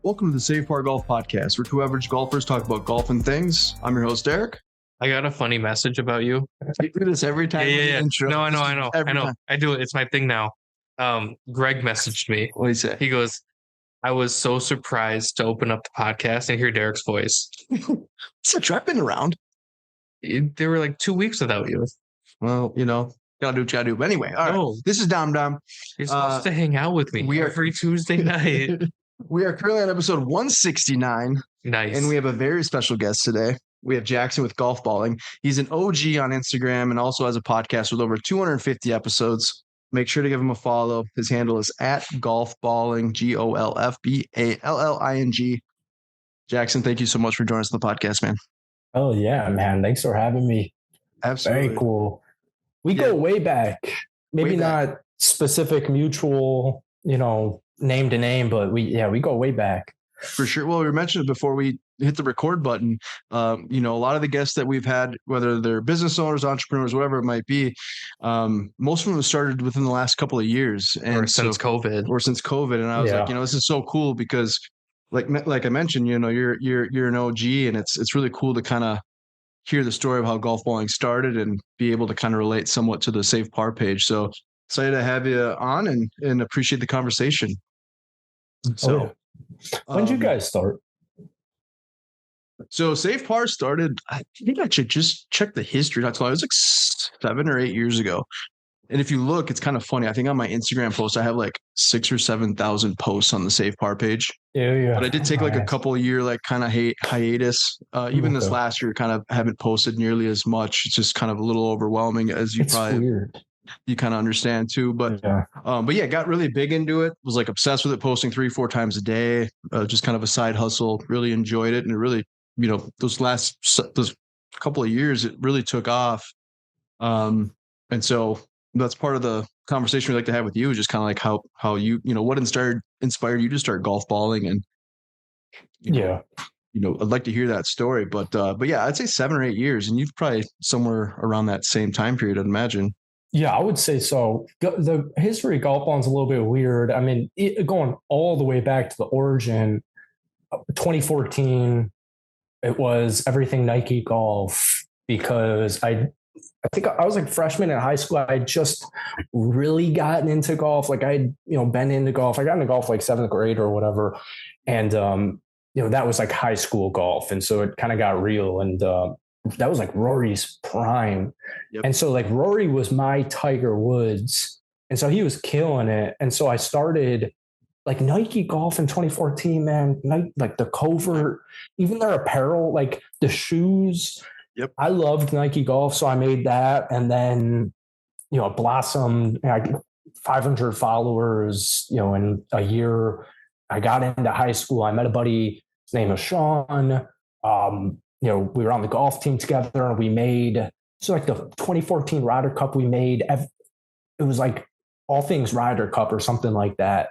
Welcome to the Save Par Golf Podcast, where two average golfers talk about golf and things. I'm your host, Derek. I got a funny message about you. You do this every time. Yeah. Intro. No, I know. Time. I do it. It's my thing now. Greg messaged me. What did he say? He goes, I was so surprised to open up the podcast and hear Derek's voice. Such, I've been around. There were like 2 weeks without you. Well, gotta do what you gotta do. But anyway, all right. This is Dom. You're supposed to hang out with me every Tuesday night. We are currently on episode 169. Nice. And we have a very special guest today. We have Jackson with GolfBalling. He's an OG on Instagram and also has a podcast with over 250 episodes. Make sure to give him a follow. His handle is at GolfBalling, GolfBalling. Jackson, thank you so much for joining us on the podcast, man. Oh, yeah, man. Thanks for having me. Absolutely. Very cool. We go way back. Maybe not specific mutual, name to name, but we go way back. For sure. Well, we mentioned it before we hit the record button. A lot of the guests that we've had, whether they're business owners, entrepreneurs, whatever it might be, most of them have started within the last couple of years, and since COVID. And I was like, this is so cool because, like I mentioned, you're an OG, and it's really cool to kind of hear the story of how GolfBalling started and be able to kind of relate somewhat to the Save Par page. So excited to have you on and appreciate the conversation. So. When did you guys start? So Save Par started, I think I should just check the history. Not too long. It was like 7 or 8 years ago. And if you look, it's kind of funny. I think on my Instagram post, I have like 6,000 or 7,000 posts on the Save Par page. Yeah. But I did take like a couple of year, like kind of hiatus. Even this last year, kind of haven't posted nearly as much. It's just kind of a little overwhelming, as you weird. You kind of understand too, but got really big into it. Was like obsessed with it, posting 3-4 times a day, just kind of a side hustle. Really enjoyed it. And it really, those couple of years, it really took off. And so that's part of the conversation we like to have with you, just kind of like how you, what inspired you to start GolfBalling. And, I'd like to hear that story, but yeah, I'd say 7 or 8 years, and you've probably somewhere around that same time period, I'd imagine. Yeah, I would say so. The history of GolfBalling is a little bit weird. I mean, going all the way back to the origin, 2014, it was everything Nike golf, because I think I was like freshman in high school. I had just really gotten into golf. Like I'd, been into golf. I got into golf like 7th grade or whatever. And, that was like high school golf. And so it kind of got real. And, that was like Rory's prime. Yep. And so like Rory was my Tiger Woods. And so he was killing it. And so I started like Nike golf in 2014, man. Like the covert, even their apparel, like the shoes. Yep. I loved Nike golf. So I made that. And then, it blossomed. 500 followers, in a year. I got into high school. I met a buddy. His name was Sean. We were on the golf team together, and we made, like the 2014 Ryder Cup, we made, it was like All Things Ryder Cup or something like that.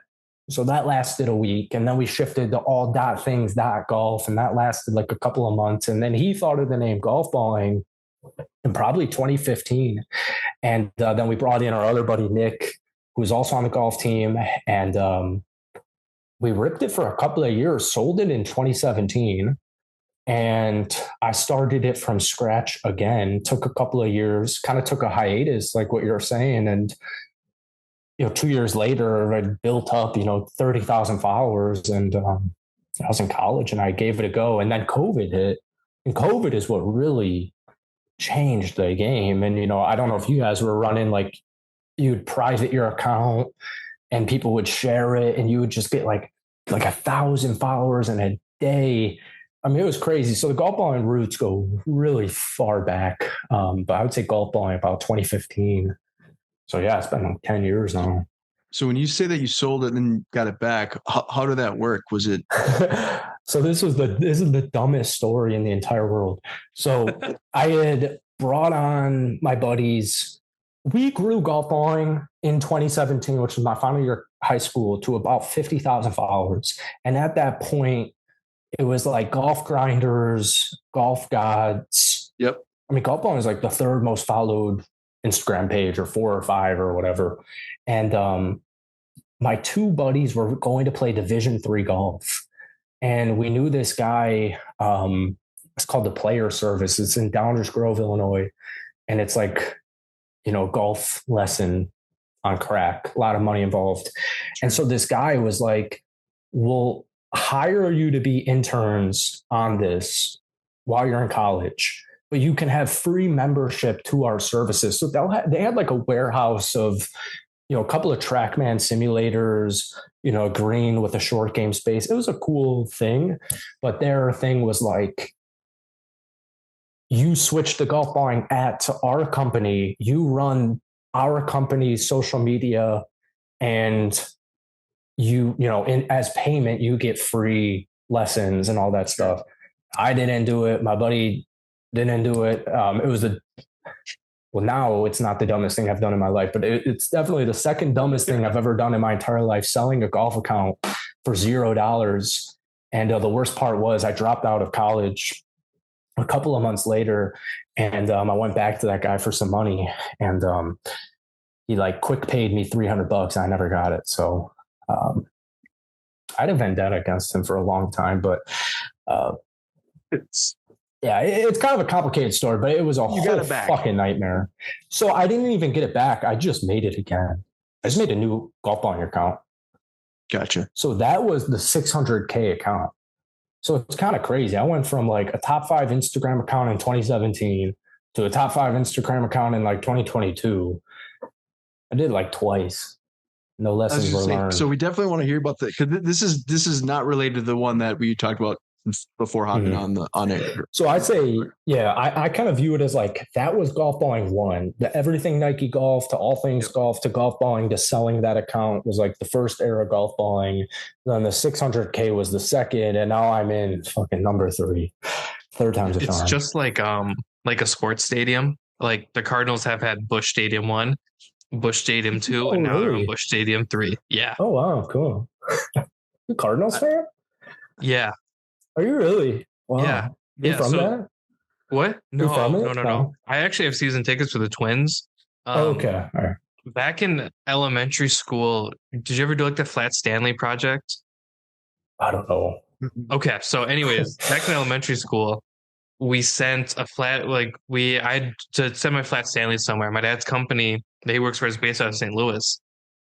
So that lasted a week. And then we shifted to all.things.golf, and that lasted like a couple of months. And then he thought of the name GolfBalling in probably 2015. And then we brought in our other buddy, Nick, who was also on the golf team. And we ripped it for a couple of years, sold it in 2017. And I started it from scratch again, took a couple of years, kind of took a hiatus, like what you're saying. And, 2 years later, I built up, 30,000 followers, and I was in college and I gave it a go. And then COVID hit, and COVID is what really changed the game. And, I don't know if you guys were running, like you'd private your account and people would share it, and you would just get like 1,000 followers in a day. I mean, it was crazy. So the GolfBalling roots go really far back. But I would say GolfBalling about 2015. So yeah, it's been like 10 years now. So when you say that you sold it and then got it back, how did that work? Was it? So this is the dumbest story in the entire world. So I had brought on my buddies. We grew GolfBalling in 2017, which was my final year of high school, to about 50,000 followers. And at that point, it was like Golf Grinders, Golf Gods. Yep. I mean, GolfBalling is like the third most followed Instagram page, or 4 or 5 or whatever. And my two buddies were going to play Division III golf. And we knew this guy. It's called the Player Service. It's in Downers Grove, Illinois. And it's like, golf lesson on crack, a lot of money involved. And so this guy was like, we'll hire you to be interns on this while you're in college, but you can have free membership to our services. So they had like a warehouse of, a couple of TrackMan simulators, a green with a short game space. It was a cool thing, but their thing was like, you switch the GolfBalling to our company, you run our company's social media, and as payment, you get free lessons and all that stuff. I didn't do it. My buddy didn't do it. Now it's not the dumbest thing I've done in my life, but it's definitely the second dumbest thing I've ever done in my entire life, selling a golf account for $0. And the worst part was I dropped out of college a couple of months later, and I went back to that guy for some money, and he like quick paid me $300 and I never got it. So I had a vendetta against him for a long time, but it's kind of a complicated story, but it was a whole fucking nightmare. So I didn't even get it back. I just made it again. I just made a new GolfBalling account. Gotcha. So that was the 600K account. So it's kind of crazy. I went from like a top 5 Instagram account in 2017 to a top 5 Instagram account in like 2022. I did like twice. No lessons were learned. So we definitely want to hear about that, because this is not related to the one that we talked about before hopping on it. So I'd say, I kind of view it as like, that was GolfBalling 1. The everything Nike golf to all things golf to GolfBalling to selling that account was like the first era GolfBalling. Then the 600K was the second, and now I'm in fucking number 3. Third time's a charm. It's just like a sports stadium. Like the Cardinals have had Busch Stadium 1, Busch Stadium 2, and now they're on Busch Stadium 3. Yeah. Oh wow, cool. You Cardinals fan? Yeah. Are you really? Wow. Yeah. You from that? What? No. I actually have season tickets for the Twins. Okay. All right. Back in elementary school, did you ever do like the Flat Stanley project? I don't know. Okay. So anyways, back in elementary school, we sent a flat, I had to send my Flat Stanley somewhere. My dad's company, he works for, is based out of St. Louis.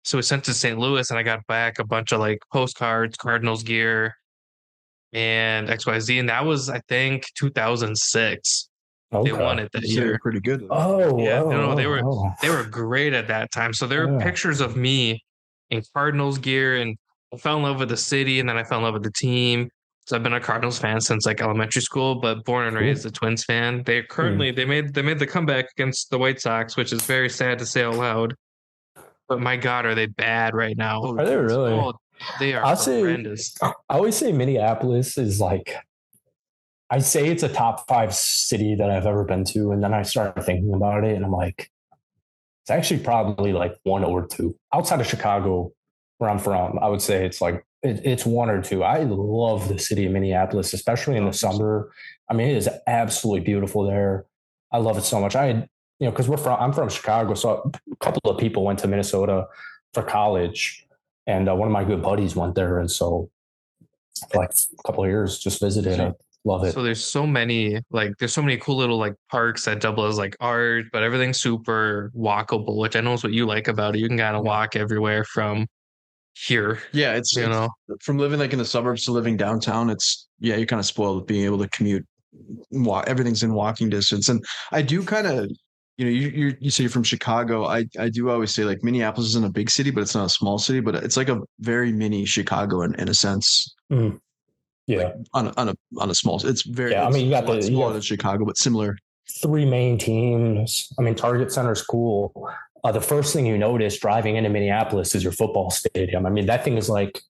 So we sent to St. Louis, and I got back a bunch of like postcards, Cardinals gear, and XYZ. And that was, I think, 2006. Okay. They won it that year. Pretty good. Oh, yeah. They were great at that time. So there were pictures of me in Cardinals gear, and I fell in love with the city, and then I fell in love with the team. So I've been a Cardinals fan since like elementary school, but born and raised a Twins fan. They currently they made the comeback against the White Sox, which is very sad to say out loud. But my God, are they bad right now? Are they really? Oh, they are horrendous. I always say Minneapolis is like, I say it's a top 5 city that I've ever been to, and then I started thinking about it, and I'm like, it's actually probably like 1 or 2 outside of Chicago, where I'm from. I would say it's like it's 1 or 2. I love the city of Minneapolis, especially in the summer. I mean, it is absolutely beautiful there. I love it so much. Because I'm from Chicago, so a couple of people went to Minnesota for college, and one of my good buddies went there, and so for like a couple of years just visited. I love it. So there's so many cool little like parks that double as like art, but everything's super walkable, which I know is what you like about it. You can kind of walk everywhere from here. Yeah, it's from living like in the suburbs to living downtown. You're kind of spoiled with being able to commute. Everything's in walking distance, and I do kind of. You say you're from Chicago. I do always say like Minneapolis isn't a big city, but it's not a small city, but it's like a very mini Chicago in a sense. Mm. Yeah. Like on a small, it's very, I mean, you got smaller than Chicago, but similar. 3 main teams. I mean, Target Center's cool. The first thing you notice driving into Minneapolis is your football stadium. I mean, that thing is like,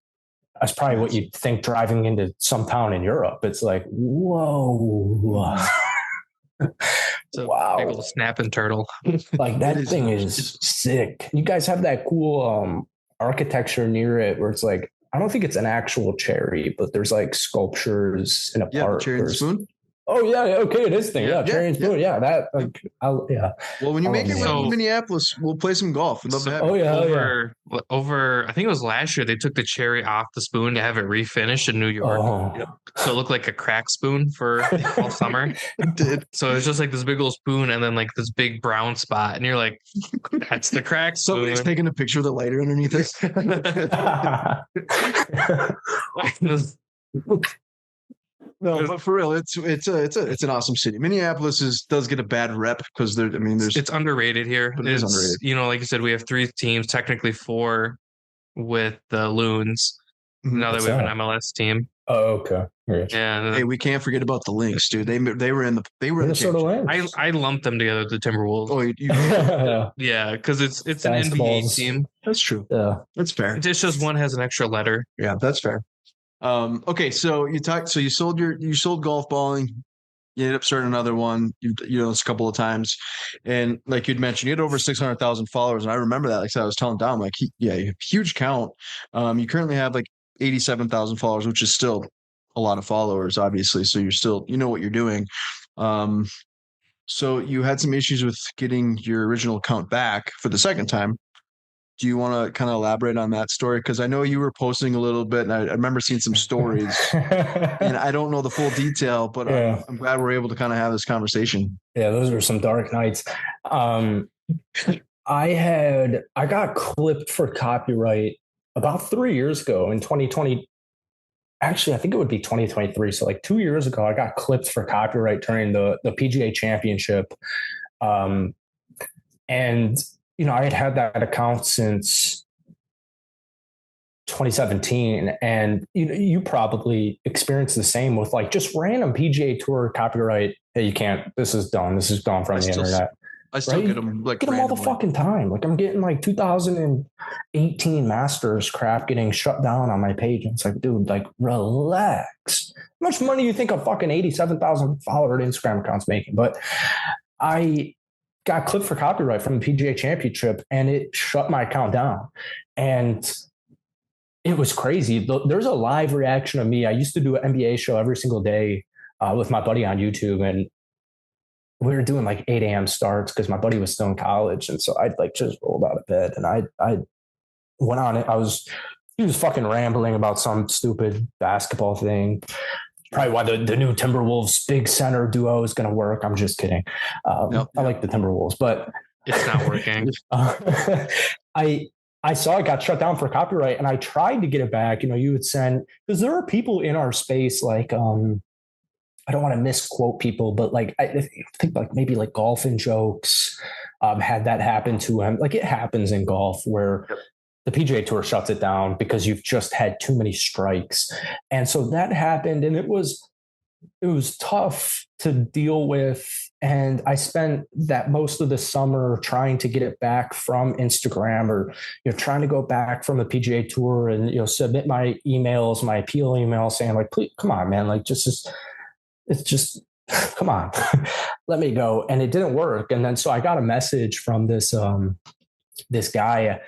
that's probably what you'd think driving into some town in Europe. It's like, whoa. Wow. Big old snapping turtle. Like that thing is sick. You guys have that cool architecture near it where it's like, I don't think it's an actual cherry, but there's like sculptures in a park. Cherry and spoon. Oh yeah, okay, this thing, cherry and spoon, that like, Well, when you make it So- to Minneapolis, we'll play some golf. We'd love to have you. over I think it was last year they took the cherry off the spoon to have it refinished in New York. So it looked like a crack spoon for all summer. It did. So it's just like this big old spoon and then like this big brown spot, and you're like, that's the crack spoon. Somebody's taking a picture of the lighter underneath it. No, but for real, it's an awesome city. Minneapolis does get a bad rep because it's underrated here. But it is underrated. You know, like you said, we have 3 teams, technically 4 with the Loons. Now that we have an MLS team. Oh, okay. Yeah. Hey, we can't forget about the Lynx, dude. They were in the Minnesota Lynx. I lumped them together with the Timberwolves. Oh, yeah, because it's an NBA team. That's true. Yeah, that's fair. It's just one has an extra letter. Yeah, that's fair. Okay, so you sold GolfBalling. You ended up starting another one. It's a couple of times, and like you'd mentioned, you had over 600,000 followers, and I remember that. Like I was telling Dom, like huge count. You currently have like 87,000 followers, which is still a lot of followers, obviously. So you're still, what you're doing. So you had some issues with getting your original account back for the second time. Do you want to kind of elaborate on that story? Because I know you were posting a little bit, and I remember seeing some stories, and I don't know the full detail, but I'm glad we're able to kind of have this conversation. Yeah, those were some dark nights. I got clipped for copyright about 3 years ago in 2020. Actually, I think it would be 2023. So like 2 years ago, I got clipped for copyright during the PGA Championship. And I had that account since 2017, and you probably experienced the same with like just random PGA Tour copyright. Hey, you can't. This is done. This is gone from the internet. I still get them all the fucking time. Like I'm getting like 2018 Masters crap getting shut down on my page. And it's like, dude, like relax. How much money do you think a fucking 87,000 follower Instagram account's making? But I got clipped for copyright from the PGA Championship, and it shut my account down. And it was crazy. There's a live reaction of me. I used to do an NBA show every single day with my buddy on YouTube, and we were doing like 8 a.m. starts because my buddy was still in college. And so I'd like just rolled out of bed and I went on it. He was fucking rambling about some stupid basketball thing. Probably why the new Timberwolves big center duo is going to work. I'm just kidding. I like the Timberwolves, but it's not working. I saw it got shut down for copyright, and I tried to get it back. You would send, because there are people in our space like, I don't want to misquote people, but like I think like maybe like Golf and Jokes had that happen to him. Like it happens in golf where the PGA Tour shuts it down because you've just had too many strikes. And so that happened, and it was tough to deal with. And I spent that most of the summer trying to get it back from Instagram, or trying to go back from the PGA Tour and submit my emails, my appeal email, saying like, please, come on, man, like it's just come on, let me go. And it didn't work. And then so I got a message from this guy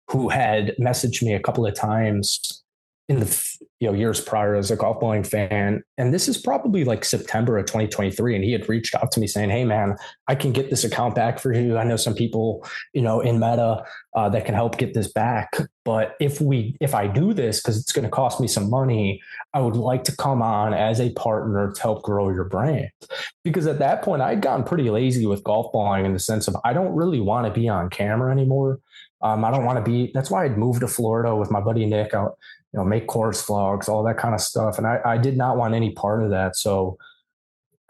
who had messaged me a couple of times in the years prior as a GolfBalling fan. And this is probably like September of 2023. And he had reached out to me saying, hey man, I can get this account back for you. I know some people, in Meta that can help get this back. But if I do this, because it's going to cost me some money, I would like to come on as a partner to help grow your brand. Because at that point I'd gotten pretty lazy with GolfBalling in the sense of, I don't really want to be on camera anymore. I don't want to be, that's why I'd moved to Florida with my buddy Nick out, make course vlogs, all that kind of stuff. And I did not want any part of that. So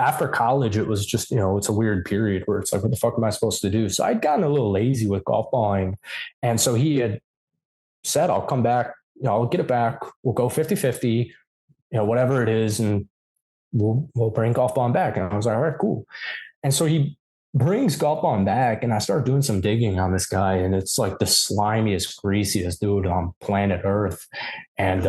after college, it was just, it's a weird period where it's like, what the fuck am I supposed to do? So I'd gotten a little lazy with GolfBalling. And so he had said, I'll come back, I'll get it back. We'll go 50-50, whatever it is. And we'll bring GolfBalling back. And I was like, all right, cool. And so he brings GolfBalling back, and I started doing some digging on this guy, and it's like the slimiest, greasiest dude on planet Earth. And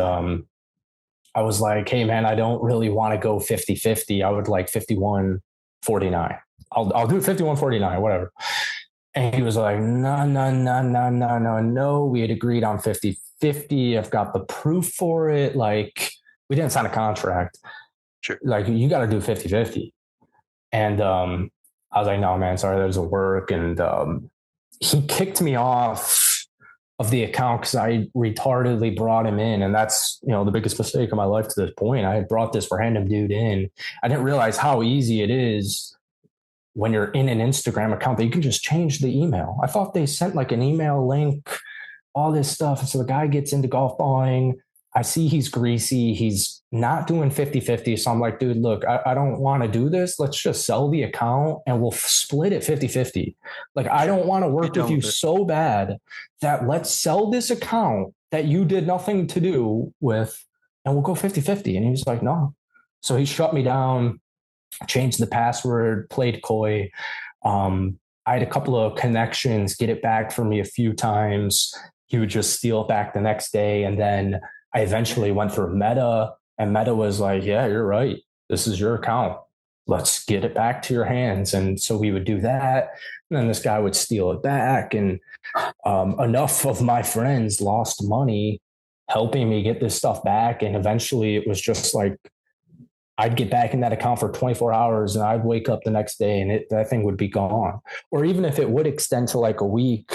I was like, hey man, I don't really want to go 50-50. I would like 51-49. I'll do 51-49, whatever. And he was like, no. We had agreed on 50-50. I've got the proof for it. Like, we didn't sign a contract. Sure. Like, you got to do 50-50. And I was like, no, man, sorry, that doesn't work. And he kicked me off of the account because I retardedly brought him in. And that's, the biggest mistake of my life to this point. I had brought this random dude in. I didn't realize how easy it is when you're in an Instagram account that you can just change the email. I thought they sent like an email link, all this stuff. And so the guy gets into golf balling. I see he's greasy. He's not doing 50-50. So I'm like, dude, look, I don't want to do this. Let's just sell the account and we'll split it 50-50. Like, I don't want to work with you so bad that let's sell this account that you did nothing to do with and we'll go 50-50. And he was like, no. So he shut me down, changed the password, played coy. I had a couple of connections get it back for me a few times. He would just steal it back the next day. And then I eventually went through Meta, and Meta was like, yeah, you're right. This is your account. Let's get it back to your hands. And so we would do that. And then this guy would steal it back. And enough of my friends lost money helping me get this stuff back. And eventually it was just like, I'd get back in that account for 24 hours and I'd wake up the next day and that thing would be gone. Or even if it would extend to like a week,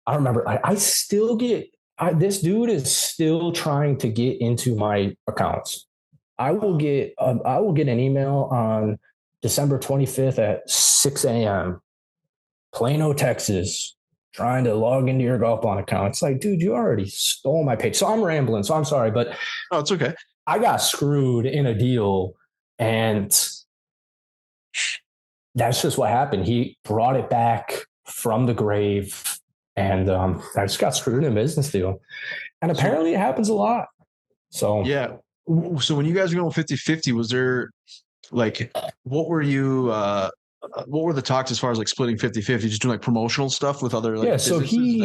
I remember I still get, this dude is still trying to get into my accounts. I will get an email on December 25th at 6 a.m. Plano, Texas, trying to log into your GolfBalling account. It's like, dude, you already stole my page. So I'm rambling. So I'm sorry, but oh, it's okay. I got screwed in a deal, and that's just what happened. He brought it back from the grave. And I just got screwed in a business deal. And apparently it happens a lot. So, yeah. So when you guys were going 50-50, was there like, what were the talks as far as like splitting 50-50? Just doing like promotional stuff with other like so he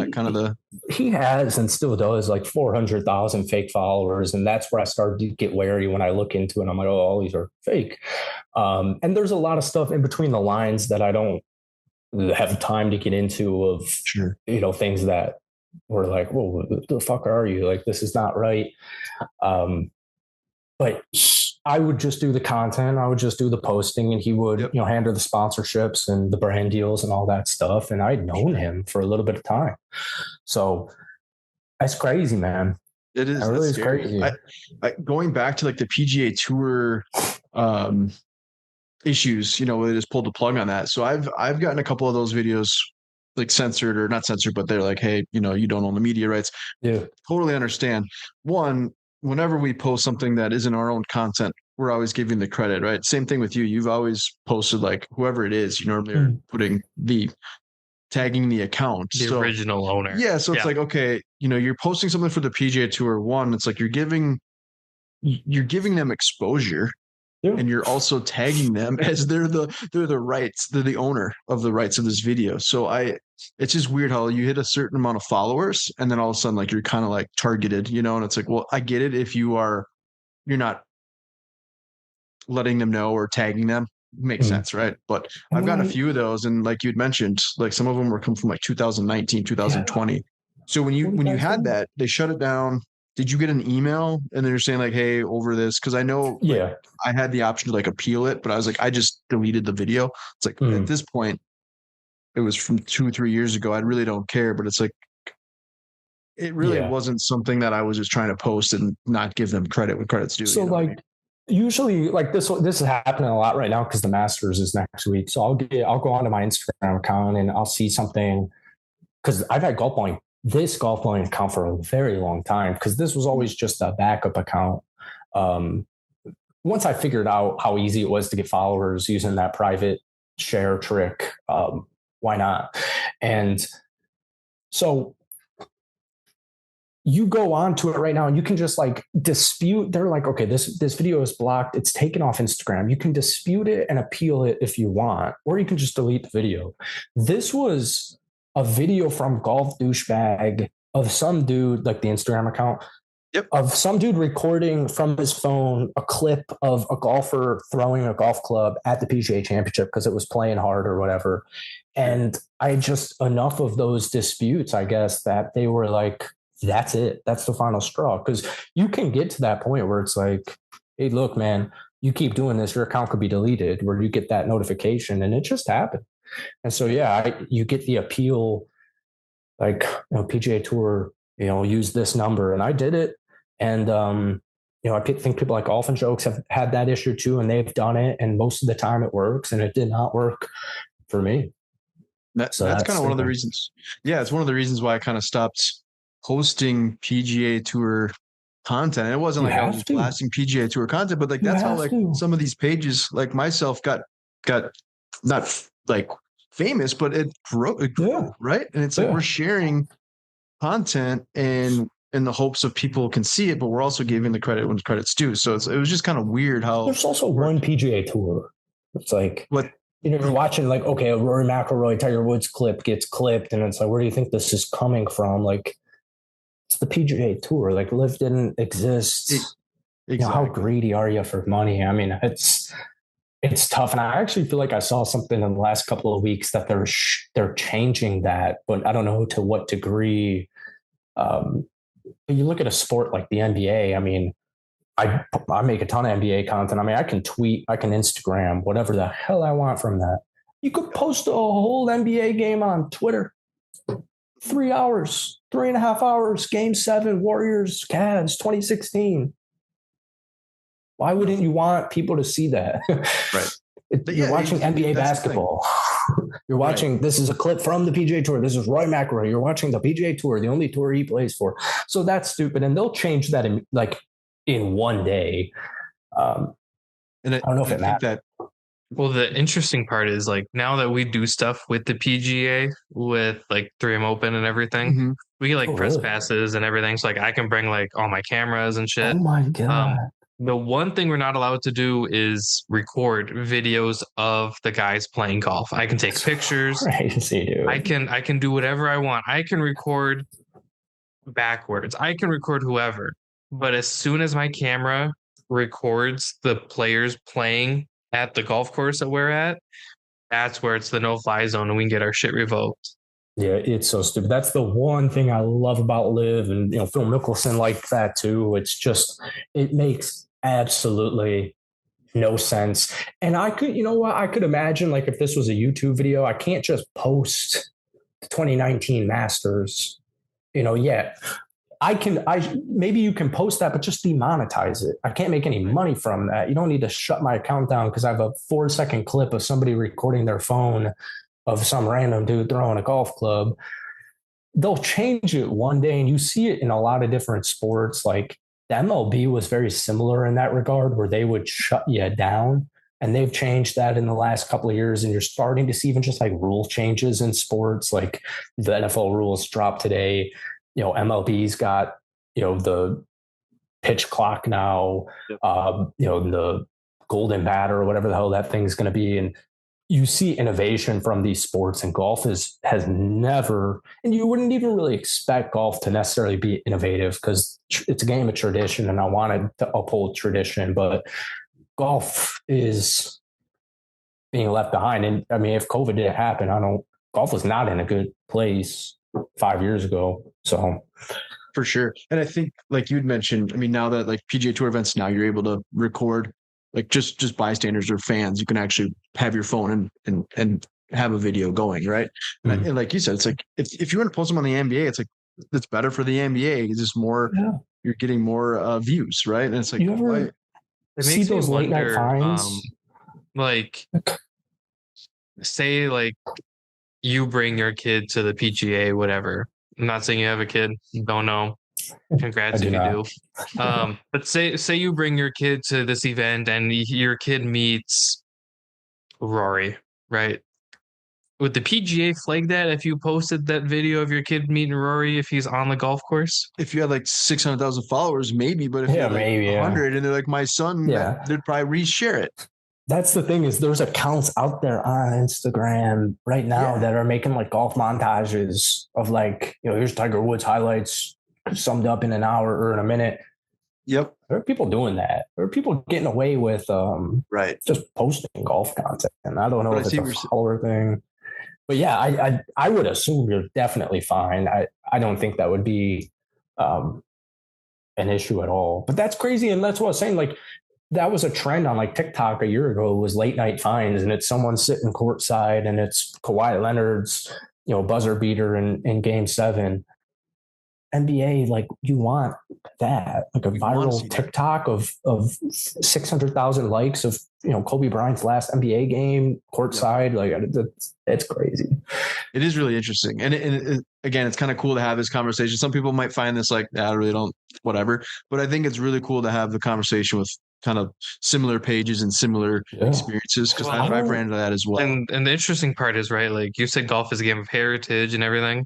has and still does like 400,000 fake followers. And that's where I started to get wary when I look into it. I'm like, oh, all these are fake. And there's a lot of stuff in between the lines that I don't have time to get into of, things that were like, whoa, what the fuck are you? Like, this is not right. But I would just do the content. I would just do the posting, and he would, handle the sponsorships and the brand deals and all that stuff. And I'd known him for a little bit of time. So that's crazy, man. It is. It really is crazy. Going back to like the PGA Tour, issues, they just pulled the plug on that. So I've gotten a couple of those videos like censored or not censored, but they're like, hey, you don't own the media rights. Yeah. Totally understand. One, whenever we post something that isn't our own content, we're always giving the credit, right? Same thing with you. You've always posted like whoever it is, you normally are putting tagging the account. The original owner. Yeah. So it's like, okay, you're posting something for the PGA Tour. One, it's like you're giving them exposure. Yeah. And you're also tagging them as they're the owner of the rights of this video. So it's just weird how you hit a certain amount of followers and then all of a sudden like you're kind of like targeted, and it's like, well, I get it if you're not letting them know or tagging them. Makes sense, right? But I've got a few of those, and like you'd mentioned, like some of them were come from like 2019, 2020. Yeah. So when you had that, they shut it down. Did you get an email and they're saying like, hey, over this? Because I know I had the option to like appeal it, but I was like, I just deleted the video. It's like at this point, it was from 2-3 years ago. I really don't care, but it's like, it really wasn't something that I was just trying to post and not give them credit when credit's due. So usually like this is happening a lot right now because the Masters is next week. So I'll go onto my Instagram account and I'll see something, because I've had this GolfBalling account for a very long time, because this was always just a backup account. Once I figured out how easy it was to get followers using that private share trick, why not? And so you go on to it right now and you can just like dispute. They're like, okay, this video is blocked. It's taken off Instagram. You can dispute it and appeal it if you want, or you can just delete the video. This was a video from Golf Douchebag of some dude, like the Instagram account, of some dude recording from his phone a clip of a golfer throwing a golf club at the PGA Championship because it was playing hard or whatever. And I just, enough of those disputes, I guess, that they were like, that's it. That's the final straw. Because you can get to that point where it's like, hey, look, man, you keep doing this, your account could be deleted, where you get that notification, and it just happened. And so, yeah, you get the appeal, like, PGA Tour, use this number, and I did it. And, I think people like Golf and Jokes have had that issue too, and they've done it, and most of the time it works, and it did not work for me. That's kind of one of the reasons. Yeah, it's one of the reasons why I kind of stopped posting PGA Tour content. And it wasn't like I was blasting PGA Tour content, but like that's how like some of these pages, like myself, got not like famous, but it grew, right? And it's like we're sharing content and in the hopes of people can see it, but we're also giving the credit when credit's due. So it was just kind of weird how there's also one PGA Tour. It's like what. You're watching like, okay, a Rory McIlroy, Tiger Woods clip gets clipped, and it's like, where do you think this is coming from? Like, it's the PGA Tour. Like, LIV didn't exist. Exactly. How greedy are you for money? I mean, it's tough. And I actually feel like I saw something in the last couple of weeks that they're changing that, but I don't know to what degree. You look at a sport like the NBA. I mean, I make a ton of NBA content. I mean, I can tweet, I can Instagram, whatever the hell I want from that. You could post a whole NBA game on Twitter. 3 hours, 3.5 hours, Game 7, Warriors, Cavs, 2016. Why wouldn't you want people to see that? Right. You're watching NBA basketball. You're watching, this is a clip from the PGA Tour. This is Roy McIlroy. You're watching the PGA Tour, the only tour he plays for. So that's stupid. And they'll change that in one day. And I don't know if it matters. Well, the interesting part is like now that we do stuff with the PGA with like 3M Open and everything, we get like press passes and everything. So like I can bring like all my cameras and shit. Oh my God. The one thing we're not allowed to do is record videos of the guys playing golf. I can take pictures. Crazy, dude. I can do whatever I want. I can record backwards. I can record whoever. But as soon as my camera records the players playing at the golf course that we're at, that's where it's the no-fly zone and we can get our shit revoked. Yeah, it's so stupid. That's the one thing I love about LIV, and Phil Mickelson liked that too. It's just, it makes absolutely no sense. And I could, I could imagine like if this was a YouTube video, I can't just post the 2019 Masters, maybe you can post that, but just demonetize it. I can't make any money from that. You don't need to shut my account down because I have a 4-second clip of somebody recording their phone of some random dude throwing a golf club. They'll change it one day, and you see it in a lot of different sports. Like the MLB was very similar in that regard, where they would shut you down, and they've changed that in the last couple of years. And you're starting to see even just like rule changes in sports, like the NFL rules dropped today. MLB's got, the pitch clock now, the golden batter or whatever the hell that thing's going to be. And you see innovation from these sports, and golf has never, and you wouldn't even really expect golf to necessarily be innovative because it's a game of tradition and I wanted to uphold tradition, but golf is being left behind. And I mean, if COVID didn't happen, golf was not in a good place 5 years ago. So for sure. And I think like you'd mentioned, I mean, now that like PGA Tour events, now you're able to record like just bystanders or fans. You can actually have your phone and have a video going, right? Mm-hmm. And like you said, it's like if you want to post them on the NBA, it's like it's better for the NBA. It's just more, you're getting more views, right? And it's like, you ever see those late night finds? Like, say like you bring your kid to the PGA, whatever. I'm not saying you have a kid. Don't know. Congrats if you do. But say you bring your kid to this event and your kid meets Rory, right? Would the PGA flag that if you posted that video of your kid meeting Rory if he's on the golf course? If you had like 600,000 followers, maybe. But if you had like 100 and they're like my son, they'd probably reshare it. That's the thing is there's accounts out there on Instagram right now that are making like golf montages of like, here's Tiger Woods highlights summed up in an hour or in a minute. Yep. There are people doing that. There are people getting away with just posting golf content. And I don't know if it's a follower thing. But yeah, I would assume you're definitely fine. I don't think that would be an issue at all. But that's crazy. And that's what I was saying. Like, that was a trend on like TikTok a year ago. It was late night finds, and it's someone sitting courtside, and it's Kawhi Leonard's, buzzer beater in Game 7. NBA, like you want that, like a viral TikTok of 600,000 likes of Kobe Bryant's last NBA game courtside. Yep. Like it's crazy. It is really interesting, and again, it's kind of cool to have this conversation. Some people might find this like, I really don't, whatever, but I think it's really cool to have the conversation with kind of similar pages and similar experiences, because I've ran into that as well. And the interesting part is, right, like you said, golf is a game of heritage and everything.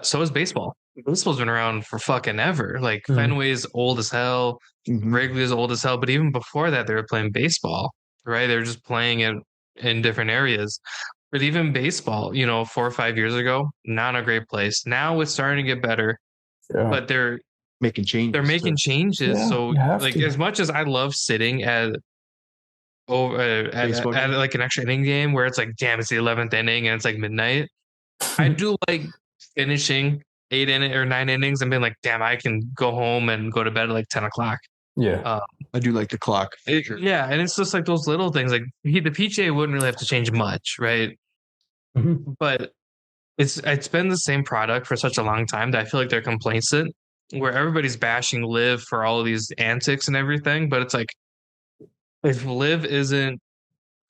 So is baseball. Baseball's been around for fucking ever. Like Fenway's old as hell, Wrigley's old as hell. But even before that, they were playing baseball, right? They were just playing it in different areas. But even baseball, 4 or 5 years ago, not a great place. Now it's starting to get better, but they're making changes. They're making changes. Yeah, so, like, as much as I love sitting at like an extra inning game where it's like, damn, it's the 11th inning and it's like midnight. I do like finishing 8 innings or 9 innings and being like, damn, I can go home and go to bed at like 10 o'clock. Yeah. I do like the clock. Sure. Yeah. And it's just like those little things. Like the PGA wouldn't really have to change much, right? But it's been the same product for such a long time that I feel like they're complacent, where everybody's bashing Liv for all of these antics and everything. But it's like, if Liv isn't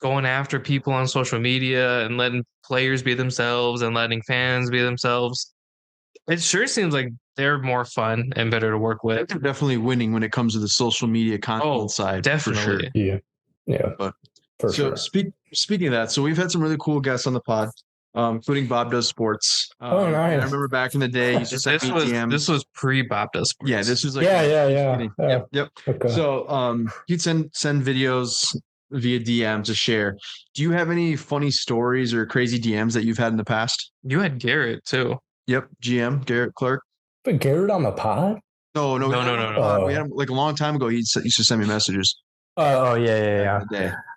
going after people on social media and letting players be themselves and letting fans be themselves, it sure seems like they're more fun and better to work with. They're definitely winning when it comes to the social media content side. Definitely. For sure. Yeah. But sure. Speaking of that, so we've had some really cool guests on the pod, including Bob Does Sports. Nice. I remember back in the day, he used to send me DMs. This was pre Bob Does Sports. Yeah, this was like Yep. Okay. So he'd send videos via DM to share. Do you have any funny stories or crazy DMs that you've had in the past? You had Garrett too. Yep, GM Garrett Clark. But Garrett on the pod? No. We had him like a long time ago. He used to send me messages. Oh yeah.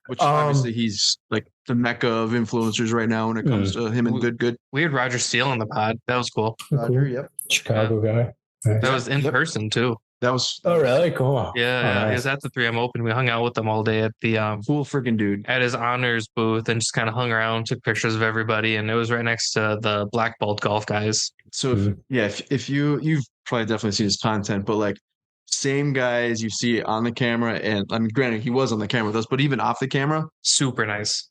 Which obviously he's like the mecca of influencers right now when it comes to him and good. We had Roger Steele on the pod. That was cool. Roger, yep. Chicago guy. That was in person too. That was really cool. Yeah, nice. He was at the 3M Open. We hung out with him all day at the cool freaking dude at his honors booth and just kind of hung around, took pictures of everybody, and it was right next to the Black Belt golf guys. So if you've probably definitely seen his content, but like same guys you see on the camera, and I mean, granted he was on the camera with us, but even off the camera, super nice.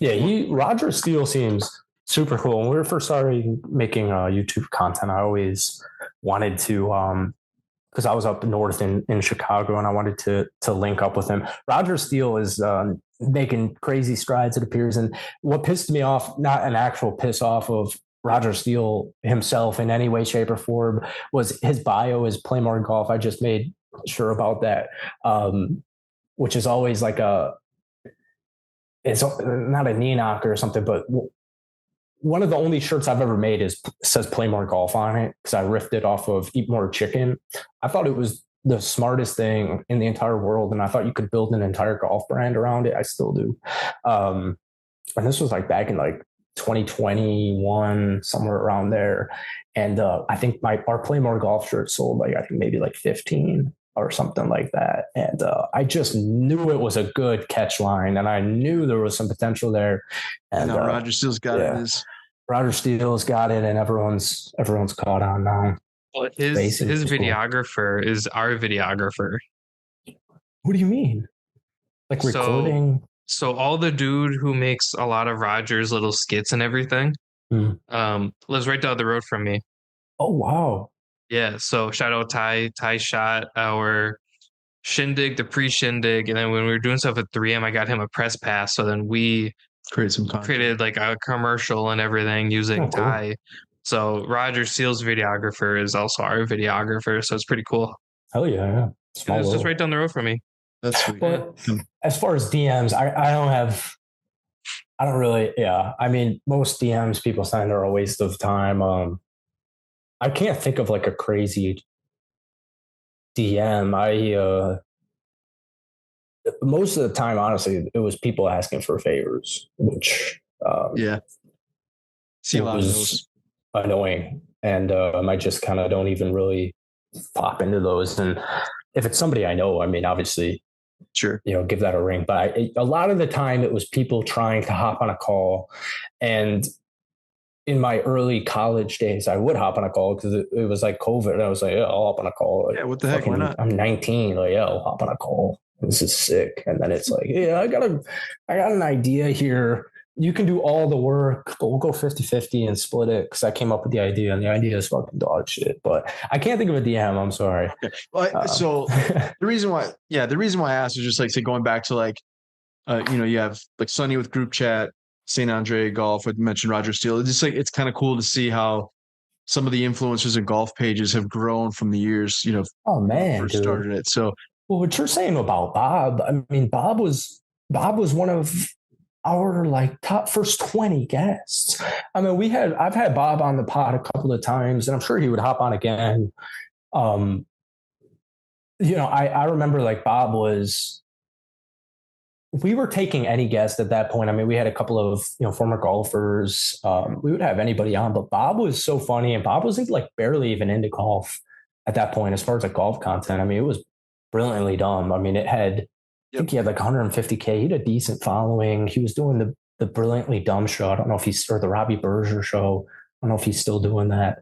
Roger Steele seems super cool. When we were first started making YouTube content, I always wanted to because I was up north in Chicago and I wanted to link up with him. Roger Steele is making crazy strides, it appears. And what pissed me off, not an actual piss off of Roger Steele himself in any way, shape, or form, was his bio is Play More Golf. I just made sure about that, which is always like it's not a knee knock or something, but one of the only shirts I've ever made says Play More Golf on it, because I riffed it off of Eat More Chicken. I thought it was the smartest thing in the entire world, and I thought you could build an entire golf brand around it. I still do. And this was like back in like 2021, somewhere around there. And I think our Play More Golf shirt sold like, I think maybe like 15 or something like that. And I just knew it was a good catch line, and I knew there was some potential there. And Roger Steele's got it. Roger Steele's got it, and everyone's caught on now. Well, his videographer is our videographer. What do you mean? Like recording? So all the dude who makes a lot of Roger's little skits and everything lives right down the road from me. Oh, wow. Yeah, so shout out Ty. Ty shot our shindig, the pre-shindig, and then when we were doing stuff at 3M, I got him a press pass. So then we created like a commercial and everything using Ty. So Roger Steele's videographer is also our videographer, so it's pretty cool. Hell yeah. It's just right down the road from me. That's sweet. But as far as DMs, I don't really, I mean, most DMs people send are a waste of time. I can't think of like a crazy DM. Most of the time, honestly, it was people asking for favors, which see a lot of those. Annoying, and I just kind of don't even really pop into those. And if it's somebody I know, I mean, obviously, Sure. give that a ring. But a lot of the time it was people trying to hop on a call. And in my early college days, I would hop on a call because it was like COVID. And I was like, yeah, I'll hop on a call. Like, yeah, what the heck? Why not? I'm 19. Like, yeah, I'll hop on a call. This is sick. And then it's like, yeah, I got an idea here. You can do all the work, but we'll go 50-50 and split it because I came up with the idea, and the idea is fucking dog shit. But I can't think of a DM. I'm sorry. Okay. Well, so the reason why I asked is just like, say, going back to like, you have like Sunny with group chat, St. Andre golf. I mentioned Roger Steele. It's just like, it's kind of cool to see how some of the influencers and golf pages have grown from the years, oh man, first dude. started it. So, well, what you're saying about Bob, I mean, Bob was one of our like top first 20 guests. I mean, I've had Bob on the pod a couple of times, and I'm sure he would hop on again. I remember like Bob we were taking any guest at that point. I mean, we had a couple of, former golfers. We would have anybody on, but Bob was so funny, and Bob wasn't like barely even into golf at that point, as far as like golf content. I mean, it was brilliantly done. I mean, I think he had like 150K. He had a decent following. He was doing the Brilliantly Dumb show. I don't know if or the Robbie Berger show. I don't know if he's still doing that.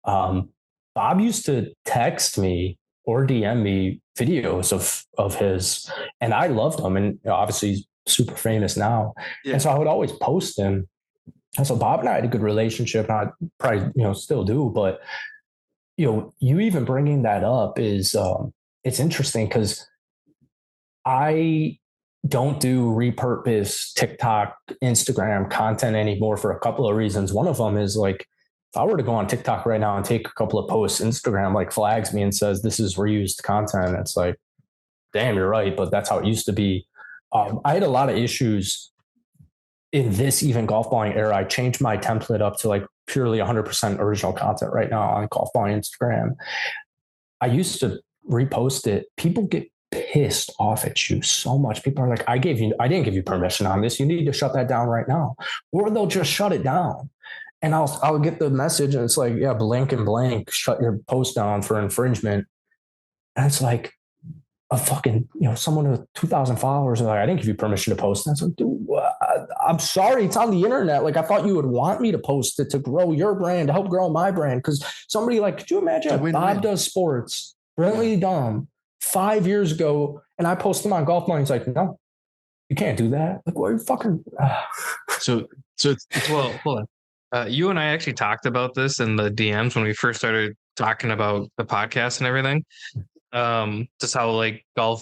Bob used to text me or DM me videos of his, and I loved him. And obviously he's super famous now. Yeah. And so I would always post him. And so Bob and I had a good relationship. And I probably, still do, but you even bringing that up is, it's interesting because I don't do repurpose TikTok, Instagram content anymore for a couple of reasons. One of them is like, if I were to go on TikTok right now and take a couple of posts, Instagram like flags me and says, this is reused content. It's like, damn, you're right. But that's how it used to be. I had a lot of issues in this even GolfBalling era. I changed my template up to like purely 100% original content right now on GolfBalling Instagram. I used to repost it. People get pissed off at you so much. People are like, I didn't give you permission on this. You need to shut that down right now. Or they'll just shut it down. And I'll get the message and it's like, yeah, blank and blank, shut your post down for infringement. And it's like a fucking, someone with 2,000 followers. And like, I didn't give you permission to post. And it's like, dude, I'm sorry. It's on the internet. Like, I thought you would want me to post it to grow your brand, to help grow my brand. Cause somebody like, could you imagine if Bob does sports, Brilliantly Dumb 5 years ago, and I post them on GolfBalling? He's like, no, you can't do that. Like, what are you fucking? So well, hold on. You and I actually talked about this in the DMs when we first started talking about the podcast and everything. Just how like golf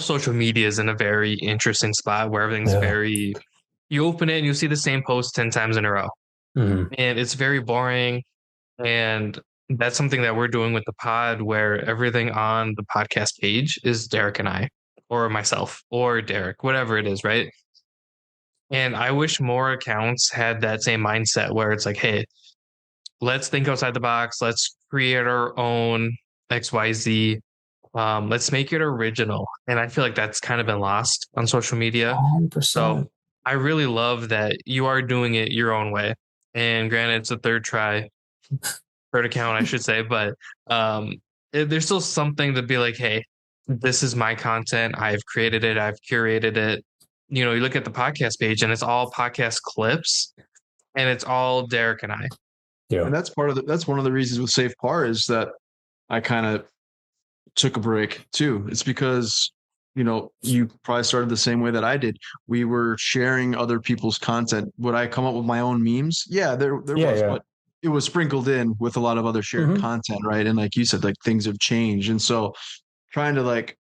social media is in a very interesting spot where everything's very. You open it and you see the same post 10 times in a row, and it's very boring. And that's something that we're doing with the pod, where everything on the podcast page is Derek and I, or myself, or Derek, whatever it is, right? And I wish more accounts had that same mindset where it's like, hey, let's think outside the box. Let's create our own XYZ. Let's make it original. And I feel like that's kind of been lost on social media. 100%. So I really love that you are doing it your own way. And granted, it's a third account, I should say, but there's still something to be like, hey, this is my content. I've created it. I've curated it. You look at the podcast page and it's all podcast clips and it's all Derek and I. Yeah. And that's one of the reasons with Safe Par is that I kind of took a break too. It's because, you probably started the same way that I did. We were sharing other people's content. Would I come up with my own memes? Yeah, there was, but it was sprinkled in with a lot of other shared content, right? And like you said, like things have changed. And so trying to like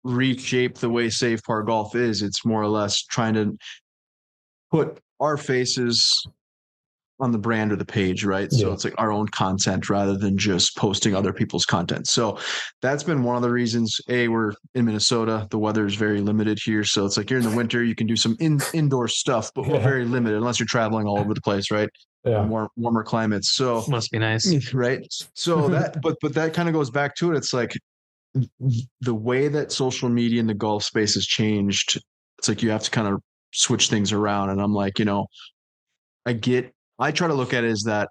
reshape the way Safe Par Golf is, it's more or less trying to put our faces on the brand or the page, right? So it's like our own content rather than just posting other people's content. So that's been one of the reasons. We're in Minnesota. The weather is very limited here. So it's like you're in the winter, you can do some indoor stuff, but we're very limited unless you're traveling all over the place, right? Yeah. Warmer climates. So must be nice. Right. So that, but that kind of goes back to it. It's like the way that social media in the golf space has changed. It's like you have to kind of switch things around. And I'm like, I try to look at it as that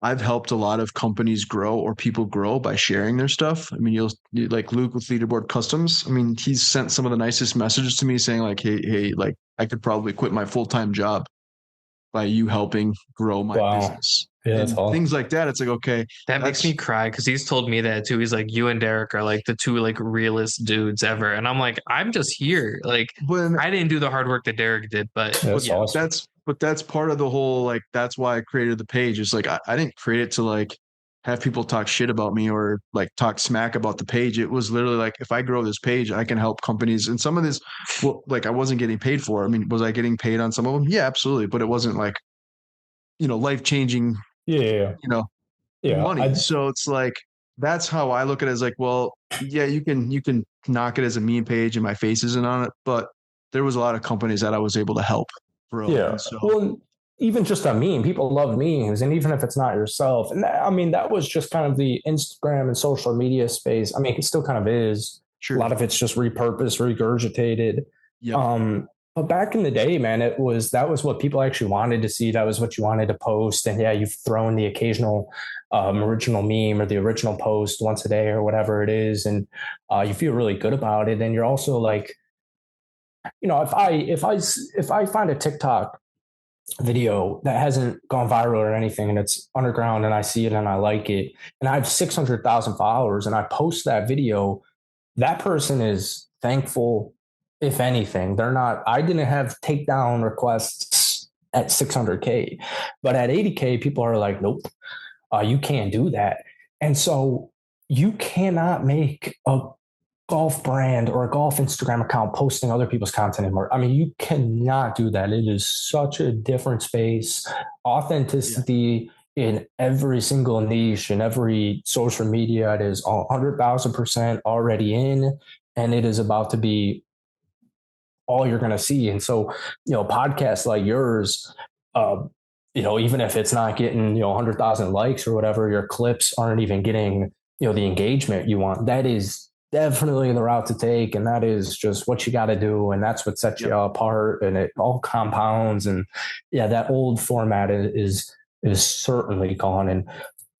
I've helped a lot of companies grow or people grow by sharing their stuff. I mean, you like Luke with Leaderboard Customs. I mean, he's sent some of the nicest messages to me saying like, hey, like I could probably quit my full-time job by you helping grow my business. Yeah, and things like that. It's like, okay, that makes me cry because he's told me that too. He's like, you and Derek are like the two like realest dudes ever. And I'm like, I'm just here. Like, I didn't do the hard work that Derek did, but awesome. that's part of the whole, like, that's why I created the page. It's like, I didn't create it to like have people talk shit about me or like talk smack about the page. It was literally like, if I grow this page, I can help companies. And some of this, well, like I wasn't getting paid for. I mean, was I getting paid on some of them? Yeah, absolutely. But it wasn't like, life-changing, money. So it's like, that's how I look at it, as like, well, yeah, you can knock it as a meme page and my face isn't on it, but there was a lot of companies that I was able to help grow. Yeah. So, well, even just a meme, people love memes, and even if it's not yourself, and that was just kind of the Instagram and social media space. I mean, it still kind of is. Sure. A lot of it's just repurposed, regurgitated. Yep. But back in the day, man, that was what people actually wanted to see. That was what you wanted to post. And yeah, you've thrown the occasional original meme or the original post once a day or whatever it is. And you feel really good about it. And you're also like, if I find a TikTok video that hasn't gone viral or anything and it's underground and I see it and I like it and I have 600,000 followers and I post that video, that person is thankful. If anything, I didn't have takedown requests at 600K, but at 80K, people are like, nope, you can't do that. And so you cannot make a golf brand or a golf Instagram account posting other people's content anymore. I mean, you cannot do that. It is such a different space. Authenticity in every single niche, in every social media, it is 100,000% already in, and it is about to be all you're going to see. And so, podcasts like yours, even if it's not getting, 100,000 likes or whatever, your clips aren't even getting, the engagement you want. That is definitely the route to take. And that is just what you got to do. And that's what sets you apart, and it all compounds. And yeah, that old format is certainly gone. And,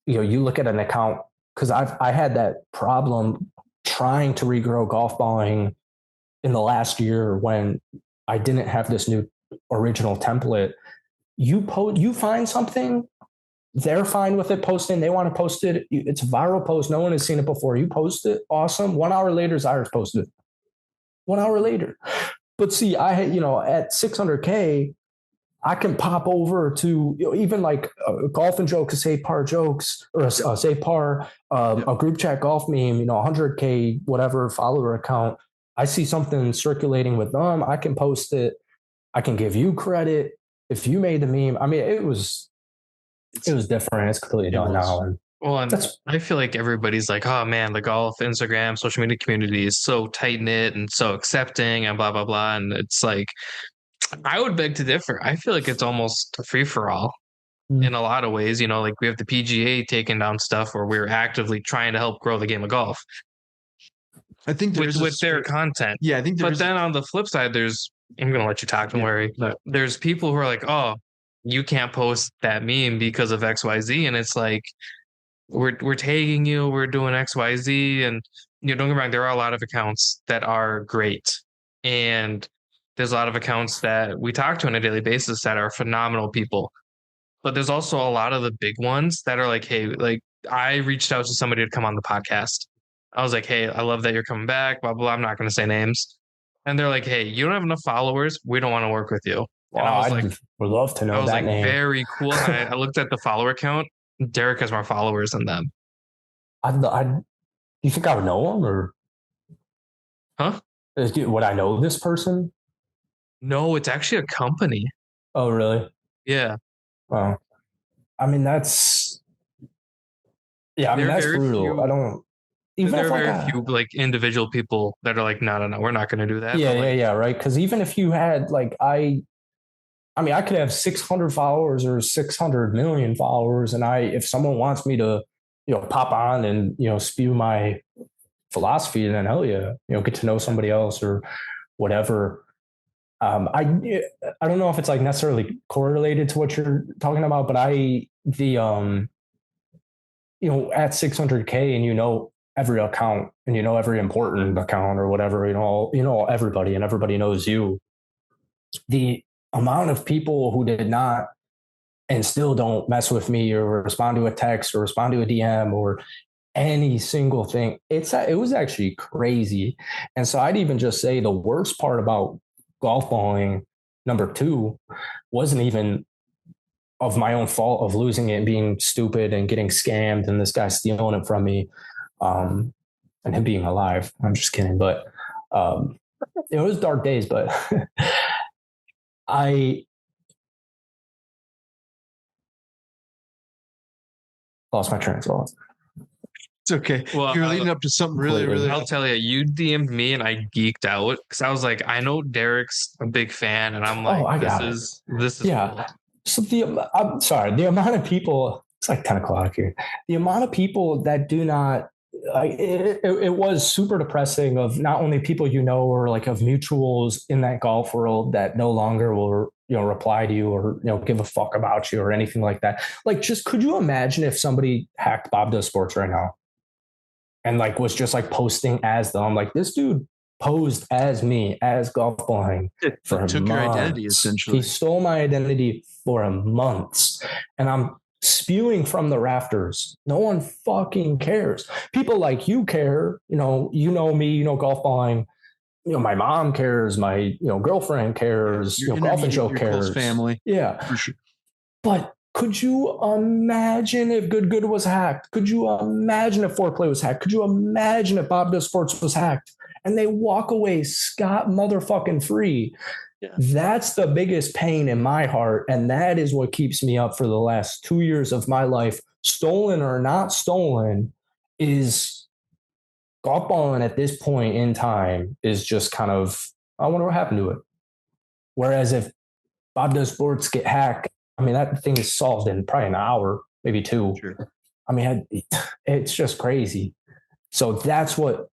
you look at an account, because I had that problem trying to regrow GolfBalling in the last year when I didn't have this new original template. You find something, they're fine with it posting. They want to post it. It's a viral post. No one has seen it before. You post it. Awesome. 1 hour later, Cyrus posted it. 1 hour later. But see, I had, at 600K, I can pop over to even like golf and jokes, say par jokes, or say par, a group chat golf meme, 100K, whatever follower account. I see something circulating with them. I can post it. I can give you credit if you made the meme. I mean, it was different. It's completely done now. And I feel like everybody's like, oh man, the golf, Instagram, social media community is so tight knit and so accepting and blah, blah, blah. And it's like, I would beg to differ. I feel like it's almost a free for all in a lot of ways. Like we have the PGA taking down stuff where we're actively trying to help grow the game of golf. I think with their content. Yeah, I think but then on the flip side, I'm going to let you talk, don't worry. There's people who are like, oh, you can't post that meme because of XYZ. And it's like, we're tagging you, we're doing XYZ. And, don't get me wrong, there are a lot of accounts that are great. And there's a lot of accounts that we talk to on a daily basis that are phenomenal people. But there's also a lot of the big ones that are like, hey, like I reached out to somebody to come on the podcast. I was like, hey, I love that you're coming back, blah, blah. I'm not going to say names. And they're like, hey, you don't have enough followers. We don't want to work with you. Wow, and I was like, would love to know that. I was like, name. Very cool. And I looked at the follower count. Derek has more followers than them. Do you think I would know him, or? Huh? Would I know this person? No, it's actually a company. Oh, really? Yeah. Well, I mean, that's brutal. I don't. There are very few like individual people that are like, no, we're not going to do that. Yeah, right. Because even if you had like, I could have 600 followers or 600 million followers, and if someone wants me to, pop on and spew my philosophy, then hell yeah, get to know somebody else or whatever. I don't know if it's like necessarily correlated to what you're talking about, but at 600K and every account and every important account or whatever, everybody and everybody knows you. The amount of people who did not and still don't mess with me or respond to a text or respond to a DM or any single thing, it was actually crazy. And so I'd even just say the worst part about golf balling number 2 wasn't even of my own fault of losing it and being stupid and getting scammed and this guy stealing it from me, and him being alive. I'm just kidding. But it was dark days, but I lost my train of thought. It's okay. Well, you're leading up to something really. I'll tell you, you DM'd me and I geeked out because I was like, I know Derek's a big fan, and I'm like, this is yeah. Cool. So I'm sorry, the amount of people, it's like 10 o'clock here. The amount of people that do not, it was super depressing of not only people or like of mutuals in that golf world that no longer will reply to you or give a fuck about you or anything like that. Like, just could you imagine if somebody hacked Bob Does Sports right now and like was just like posting as them? Like, this dude posed as me as GolfBalling for took months. Your identity essentially. He stole my identity for months, and I'm spewing from the rafters. No one fucking cares. People like you care. Me. GolfBalling. My mom cares. My girlfriend cares. Golf and Joe cares. Family. Yeah, for sure. But could you imagine if Good was hacked? Could you imagine if Foreplay was hacked? Could you imagine if Bob Does Sports was hacked? And they walk away scot motherfucking free. Yeah. That's the biggest pain in my heart. And that is what keeps me up for the last 2 years of my life, stolen or not stolen, is GolfBalling at this point in time is just kind of, I wonder what happened to it. Whereas if Bob Does Sports get hacked, I mean, that thing is solved in probably an hour, maybe 2. Sure. I mean, it's just crazy. So that's what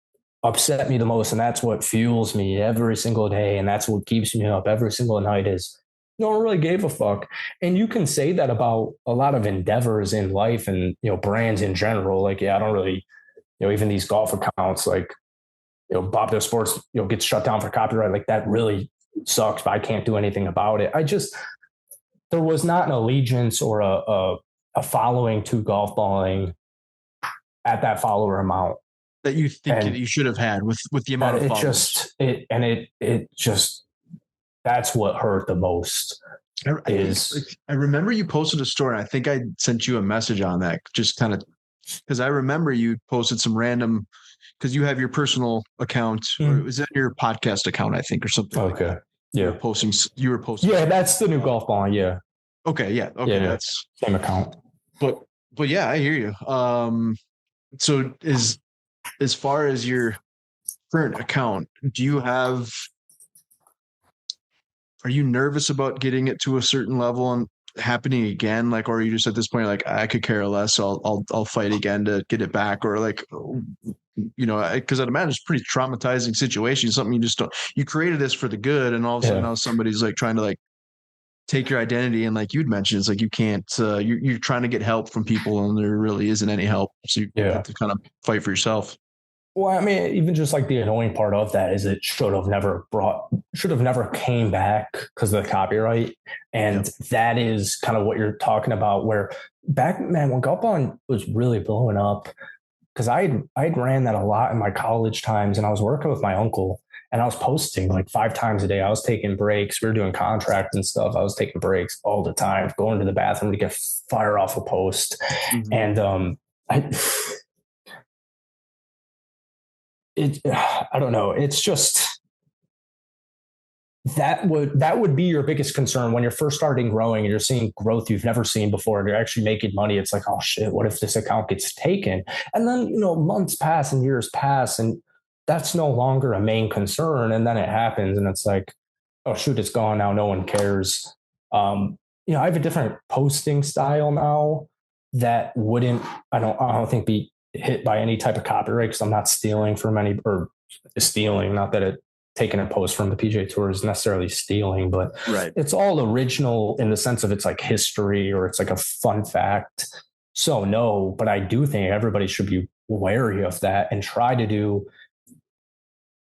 upset me the most, and that's what fuels me every single day, and that's what keeps me up every single night is no one really gave a fuck. And you can say that about a lot of endeavors in life and brands in general. Like, I don't really even these golf accounts, like Bob Does Sports gets shut down for copyright, like that really sucks, but I can't do anything about it. There was not an allegiance or a following to GolfBalling at that follower amount that you think that you should have had with the amount of followers. It just that's what hurt the most. I remember you posted a story. I think I sent you a message on that, just kind of because I remember you posted some random, because you have your personal account, or is that your podcast account, I think, or something? Okay. Like that. Yeah. You were posting. Yeah, that's the new GolfBalling. Yeah. Okay. Yeah. Okay. Yeah, that's same account. But yeah, I hear you. So as far as your current account, are you nervous about getting it to a certain level and happening again? Like, or are you just at this point, like, I could care less, so I'll fight again to get it back? Or like, because I'd imagine it's a pretty traumatizing situation, something you just don't, you created this for the good. And all of a sudden now somebody's like trying to like take your identity. And like you'd mentioned, it's like, you can't, you're trying to get help from people and there really isn't any help. So you have to kind of fight for yourself. Well, I mean, even just like the annoying part of that is it should have never came back because of the copyright. And that is kind of what you're talking about, where back, man, when GolfBalling was really blowing up, because I ran that a lot in my college times, and I was working with my uncle, and I was posting like 5 times a day. I was taking breaks. We were doing contracts and stuff. I was taking breaks all the time, going to the bathroom to get fire off a post. Mm-hmm. And I don't know. It's just that would be your biggest concern when you're first starting growing and you're seeing growth you've never seen before and you're actually making money. It's like, oh shit, what if this account gets taken? And then, months pass and years pass and that's no longer a main concern. And then it happens and it's like, oh shoot, it's gone now. No one cares. I have a different posting style now that wouldn't, I don't think be hit by any type of copyright, because I'm not stealing from not that taking a post from the PGA Tour is necessarily stealing, but It's all original in the sense of it's like history or it's like a fun fact. So no, but I do think everybody should be wary of that and try to do,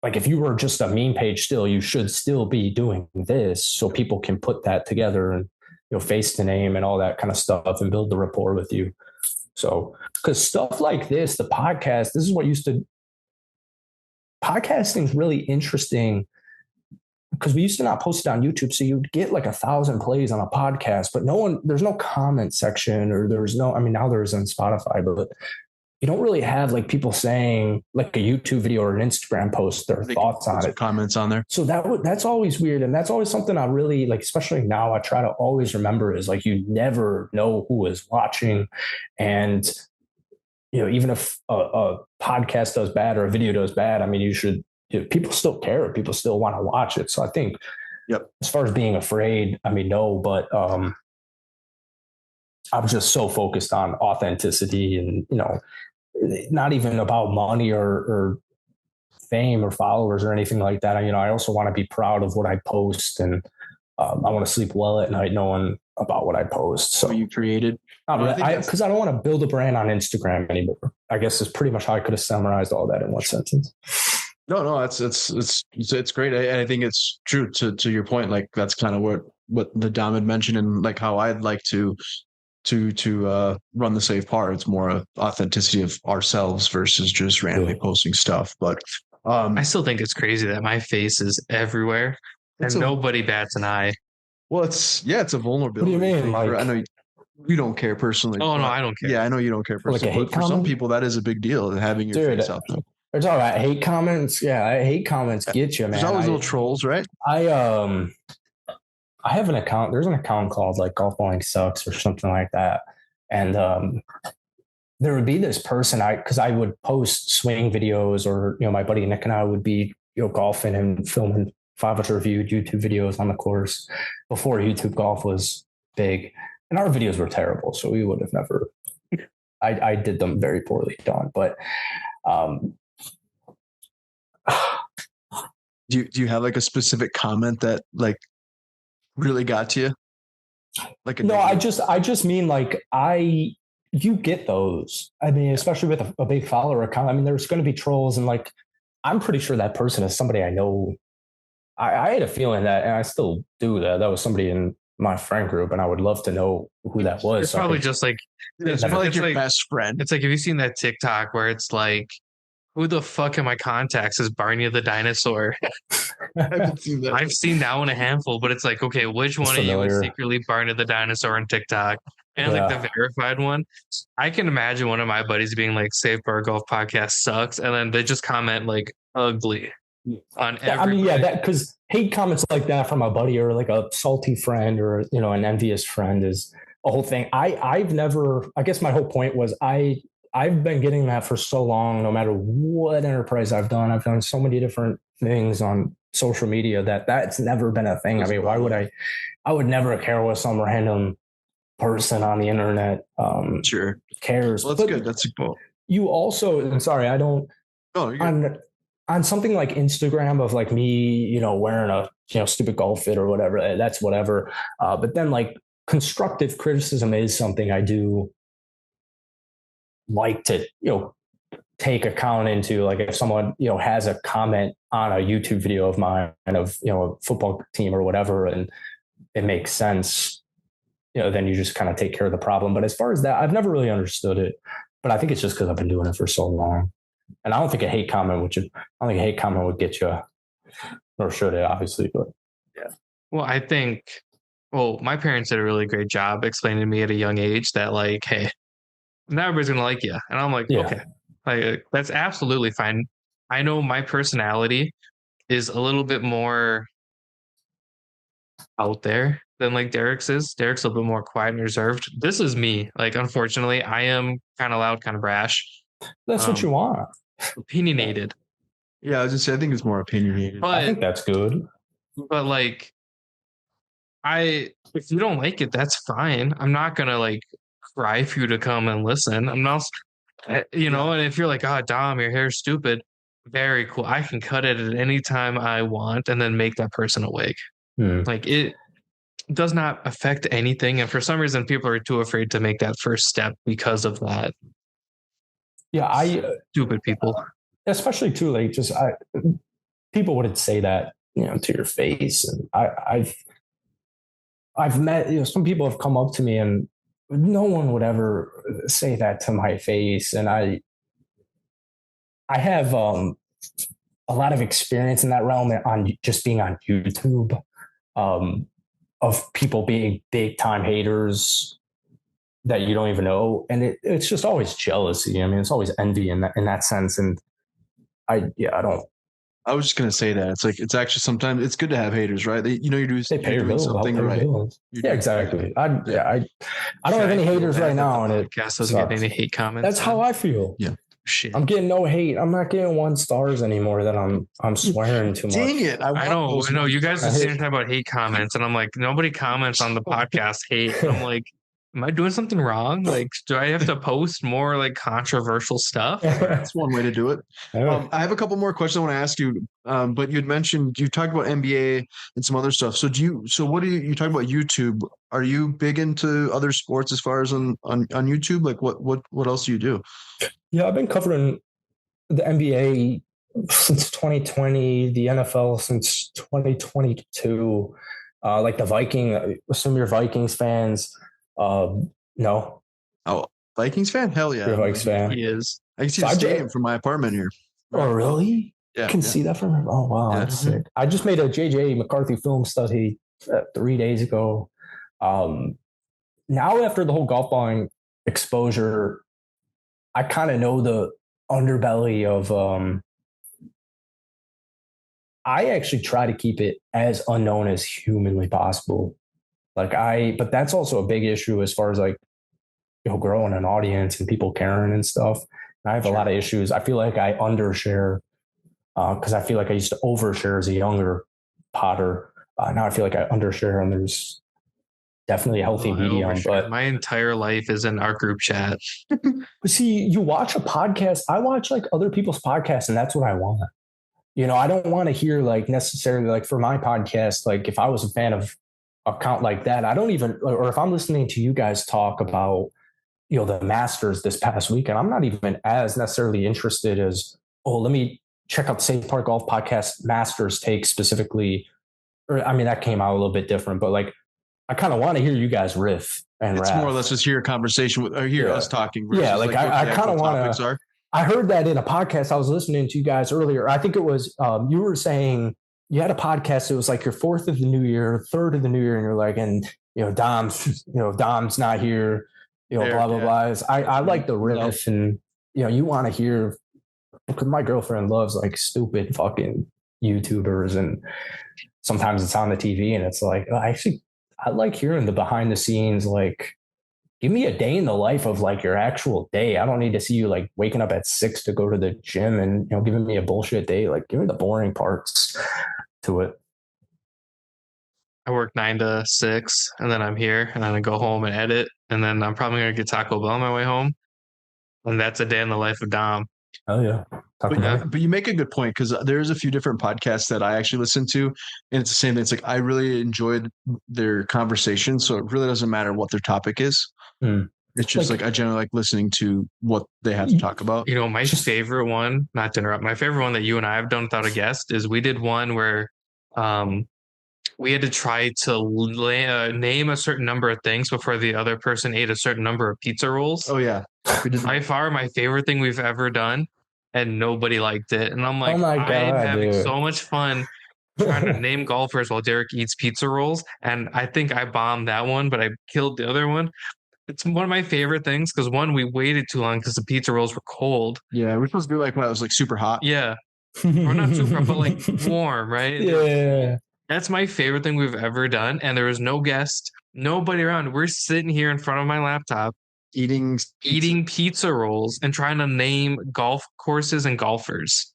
like, if you were just a meme page still, you should still be doing this so people can put that together and, face to name and all that kind of stuff and build the rapport with you. So, because stuff like this, the podcast, this is what podcasting is really interesting, because we used to not post it on YouTube. So you'd get like 1,000 plays on a podcast, but there's no comment section, or now there is on Spotify, but you don't really have like people saying, like a YouTube video or an Instagram post, their thoughts on it, comments on there. So that's always weird. And that's always something I really like, especially now, I try to always remember is like, you never know who is watching. And, even if a podcast does bad or a video does bad, I mean, people still care. People still want to watch it. So I think, as far as being afraid, I mean, no, but I'm just so focused on authenticity and, not even about money or fame or followers or anything like that. I also want to be proud of what I post, and I want to sleep well at night knowing about what I post. So you created, because I don't want to build a brand on Instagram anymore. I guess is pretty much how I could have summarized all that in one sentence. No, it's great. I think it's true to your point. Like, that's kind of what the Dom had mentioned, and like how I'd like to run the safe part. It's more authenticity of ourselves versus just randomly posting stuff. But I still think it's crazy that my face is everywhere and nobody bats an eye. Well, it's a vulnerability. What do you mean? I know you don't care personally. Oh, no, I don't care. Yeah, I know you don't care personally. Like, but for some people, that is a big deal, having your face out there. They're talking about hate comments. Yeah, hate comments get you, man. There's always little trolls, right? I have an account. There's an account called like GolfBalling Sucks or something like that. And there would be this person, because I would post swing videos, or, my buddy Nick and I would be, golfing and filming 500 reviewed YouTube videos on the course before YouTube golf was big. And our videos were terrible. So we would have never, I did them very poorly done. But do you have like a specific comment that like really got to you? Like no, I just mean like you get those. I mean, especially with a big follower account. I mean, there's going to be trolls, and like, I'm pretty sure that person is somebody I know. I had a feeling that, and I still do, that was somebody in my friend group, and I would love to know who that was. It's probably just like, it's probably your best friend. It's like, have you seen that TikTok where it's like, who the fuck in my contacts is Barney the dinosaur? I've seen that one a handful, but it's like, okay, which one of you is secretly Barney the dinosaur on TikTok? And like the verified one, I can imagine one of my buddies being like, Safe Bar Golf Podcast sucks. And then they just comment like ugly on every. I mean, that, because hate comments like that from a buddy or like a salty friend or, an envious friend is a whole thing. I've never, I guess my whole point was I've been getting that for so long, no matter what enterprise I've done so many different things on social media that's never been a thing. I mean, why would I would never care what some random person on the internet sure cares. Well, that's good. That's cool. You also, and sorry, I don't, on something like Instagram of like me, wearing a, stupid golf fit or whatever, that's whatever. But then like constructive criticism is something I do like to, take account into. Like if someone, has a comment on a YouTube video of mine of, a football team or whatever, and it makes sense, then you just kind of take care of the problem. But as far as that, I've never really understood it, but I think it's just because I've been doing it for so long. And I don't think a hate comment would get you, nor should it, obviously, but yeah. Well, I think, my parents did a really great job explaining to me at a young age that like, hey, not everybody's going to like you. And I'm like, okay, like that's absolutely fine. I know my personality is a little bit more out there than like Derek's is. Derek's a little bit more quiet and reserved. This is me. Like, unfortunately, I am kind of loud, kind of brash. That's what you want. Opinionated. Yeah, I was just saying, I think it's more opinionated. But, I think that's good. But like, if you don't like it, that's fine. I'm not gonna like cry for you to come and listen. I'm not, and if you're like, oh, Dom, your hair's stupid, very cool. I can cut it at any time I want and then make that person awake. Like does not affect anything. And for some reason, people are too afraid to make that first step because of that. Yeah, stupid people. Especially too, like people wouldn't say that, to your face. And I've met, some people have come up to me and no one would ever say that to my face. And I have a lot of experience in that realm on just being on YouTube, of people being big time haters that you don't even know. And it's just always jealousy. I mean, it's always envy in that sense. And I don't. I was just gonna say that it's actually sometimes it's good to have haters, right? They pay your bills, something right. Yeah, exactly. I don't have any haters right now, and it doesn't get any hate comments. That's how I feel. Yeah. Shit. I'm getting no hate. I'm not getting 1 stars anymore that I'm swearing too much. Dang it. I know. You guys are sitting talking about hate comments, and I'm like, nobody comments on the podcast hate. And I'm like, am I doing something wrong? Like, do I have to post more like controversial stuff? That's one way to do it. I have a couple more questions I want to ask you. But you talked about NBA and some other stuff. So what do you talk about YouTube? Are you big into other sports as far as on YouTube? Like what else do you do? Yeah, I've been covering the NBA since 2020, the NFL since 2022. Like the Viking, assume you're Vikings fans. No. Oh, Vikings fan? Hell yeah. You're a Vikings fan. He is. I can see the stadium from my apartment here. Oh, really? Yeah. You can see that from here? Oh, wow. That's sick. I just made a JJ McCarthy film study 3 days ago. Now, after the whole GolfBalling exposure, I kind of know the underbelly of I actually try to keep it as unknown as humanly possible. But that's also a big issue as far as like, growing an audience and people caring and stuff. And I have a lot of issues. I feel like I undershare because I feel like I used to overshare as a younger potter. Now I feel like I undershare, and there's definitely a healthy medium. But my entire life is in our group chat. See, you watch a podcast. I watch like other people's podcasts, and that's what I want. I don't want to hear like necessarily like for my podcast, like if I was a fan of account like that, I don't even, or if I'm listening to you guys talk about, the Masters this past weekend, I'm not even as necessarily interested as, let me check out the St. Park Golf Podcast Masters take specifically. Or I mean, that came out a little bit different, but like, I kind of want to hear you guys riff and it's rap. more or less just hear a conversation or hear us talking. Yeah, like I kind of want to. I heard that in a podcast I was listening to you guys earlier. I think it was you were saying you had a podcast. It was like your 4th of the new year, 3rd of the new year, and you're like, and Dom's not here. Blah blah blah. I like the riff, and you want to hear, because my girlfriend loves like stupid fucking YouTubers, and sometimes it's on the TV, and it's like I like hearing the behind the scenes, like give me a day in the life of like your actual day. I don't need to see you like waking up at 6 to go to the gym and giving me a bullshit day. Like give me the boring parts to it. I work 9 to 6 and then I'm here and then I go home and edit. And then I'm probably going to get Taco Bell on my way home. And that's a day in the life of Dom. Oh yeah. But you make a good point, because there's a few different podcasts that I actually listen to, and it's the same thing. It's like I really enjoyed their conversation, so it really doesn't matter what their topic is. It's just like I generally like listening to what they have to talk about. My favorite one, not to interrupt, my favorite one that you and I have done without a guest is we did one where we had to try to name a certain number of things before the other person ate a certain number of pizza rolls. Oh yeah, by far my favorite thing we've ever done, and nobody liked it. And I'm like, oh my God, I'm having so much fun trying to name golfers while Derek eats pizza rolls. And I think I bombed that one, but I killed the other one. It's one of my favorite things because one, we waited too long because the pizza rolls were cold. Yeah, we're supposed to do like when it was like super hot. Yeah, or not super hot, but like warm, right? Yeah. That's my favorite thing we've ever done. And there was no guest, nobody around. We're sitting here in front of my laptop eating pizza rolls and trying to name golf courses and golfers.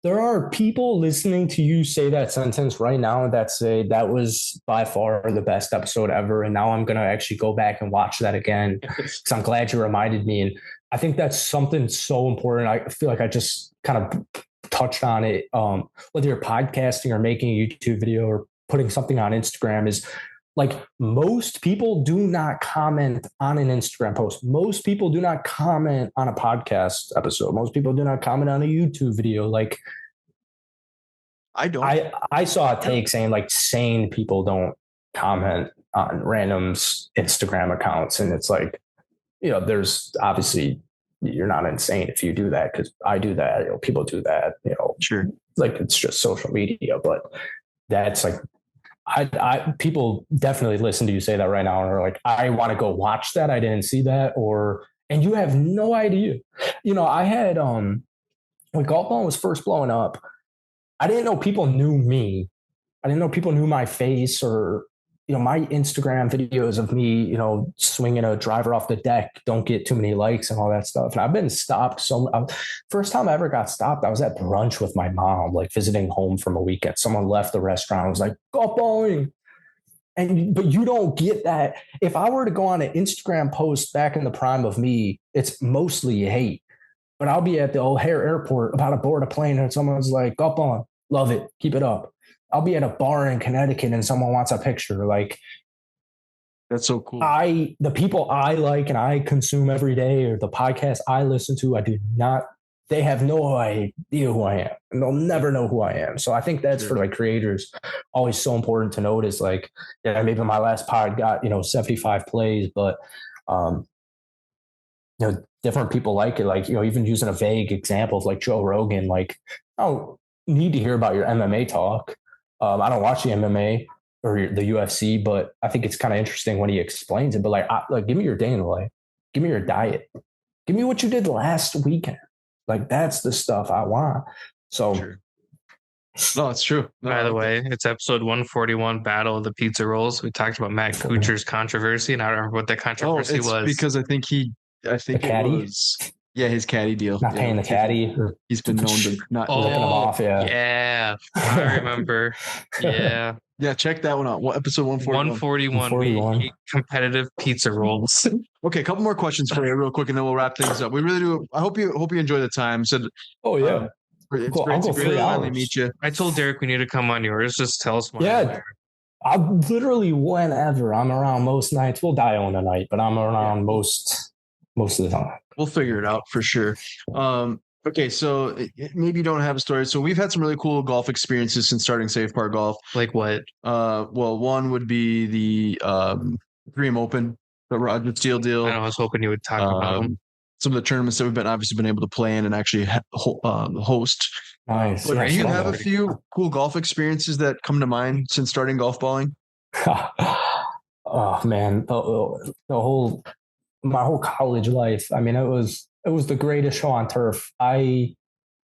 There are people listening to you say that sentence right now that say that was by far the best episode ever. And now I'm going to actually go back and watch that again because I'm glad you reminded me. And I think that's something so important. I feel like I just kind of touched on it. Whether you're podcasting or making a YouTube video or putting something on Instagram, is like most people do not comment on an Instagram post. Most people do not comment on a podcast episode. Most people do not comment on a YouTube video. Like I don't. I saw a take saying like sane people don't comment on random Instagram accounts. And it's like, there's obviously you're not insane if you do that, because I do that. People do that. Sure. Like it's just social media, but that's like people definitely listen to you say that right now and are like, I want to go watch that. I didn't see that, and you have no idea. I had when GolfBalling was first blowing up, I didn't know people knew me. I didn't know people knew my face, or my Instagram videos of me, swinging a driver off the deck don't get too many likes and all that stuff. And I've been stopped first time I ever got stopped, I was at brunch with my mom, like visiting home from a weekend. Someone left the restaurant. I was like, GolfBalling. But you don't get that. If I were to go on an Instagram post back in the prime of me, it's mostly hate. But I'll be at the O'Hare Airport about to board a plane and someone's like, GolfBalling, love it, keep it up. I'll be at a bar in Connecticut and someone wants a picture. Like, that's so cool. The people I like and I consume every day, or the podcasts I listen to, they have no idea who I am, and they'll never know who I am. So I think that's for like creators always so important to notice. Like, yeah, maybe my last pod got, 75 plays, but, different people like it. Like, even using a vague example of like Joe Rogan, like, I don't need to hear about your MMA talk. I don't watch the MMA or the UFC, but I think it's kind of interesting when he explains it. But like, give me your day in the life, give me your diet, give me what you did last weekend. Like, that's the stuff I want. So, no, it's true. No, by the way, it's episode 141, Battle of the Pizza Rolls. We talked about Matt Kuchar's controversy, and I don't remember what that controversy was. Because I think it was. Yeah, his caddy deal. Not paying the caddy. He's been known to not ripping him off. Yeah, I remember. Yeah. Yeah, check that one out. Episode 141. 141. Competitive pizza rolls. Okay, a couple more questions for you real quick, and then we'll wrap things up. We really do. I hope you enjoy the time. It's great to finally meet you. I told Derek we need to come on yours. Just tell us more. Yeah. I'm literally whenever. I'm around most nights. We'll die on a night, but I'm around most of the time. We'll figure it out for sure. Okay, so maybe you don't have a story. So we've had some really cool golf experiences since starting Safe Par Golf. Like what? Well, one would be the Dream Open, the Roger Steele deal. I was hoping you would talk about them. Some of the tournaments that we've obviously been able to play in and actually host. Nice. But do you have a few cool golf experiences that come to mind since starting GolfBalling? Oh man, my whole college life. I mean, it was the greatest show on turf. I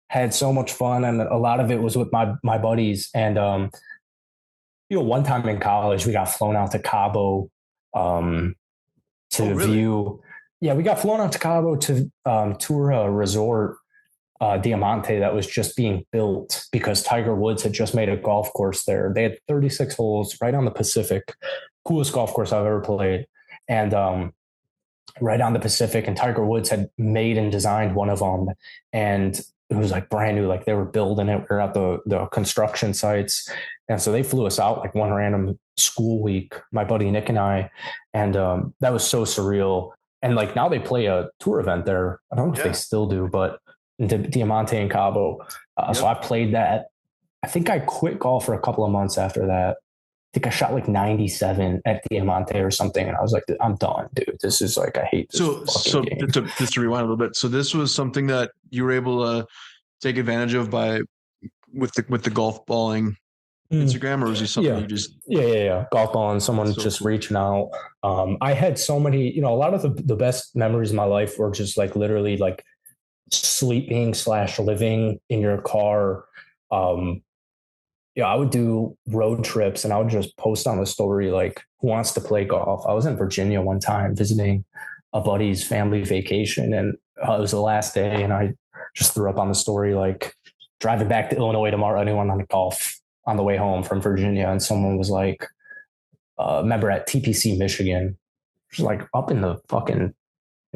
had so much fun, and a lot of it was with my buddies. And one time in college, we got flown out to Cabo to view. Yeah, we got flown out to Cabo to tour a resort, Diamante, that was just being built because Tiger Woods had just made a golf course there. They had 36 holes right on the Pacific, coolest golf course I've ever played, and right on the Pacific. And Tiger Woods had made and designed one of them, and it was like brand new. Like they were building it. We were at the construction sites, and so they flew us out like one random school week, my buddy Nick and I, and that was so surreal. And like now they play a tour event there. I don't know if they still do, but Diamante and Cabo. So I played that. I think I quit golf for a couple of months after that. I think I shot like 97 at Diamante or something. And I was like, I'm done, dude. This is like, I hate this. So game. Just to rewind a little bit. So this was something that you were able to take advantage of with the GolfBalling Instagram, or was it something you just GolfBalling, someone just reaching out. I had so many, a lot of the best memories of my life were just like literally like sleeping / living in your car. I would do road trips and I would just post on the story like, who wants to play golf? I was in Virginia one time visiting a buddy's family vacation, and it was the last day, and I just threw up on the story like, driving back to Illinois tomorrow, anyone on the golf on the way home from Virginia. And someone was like, member at TPC, Michigan, which is like up in the fucking,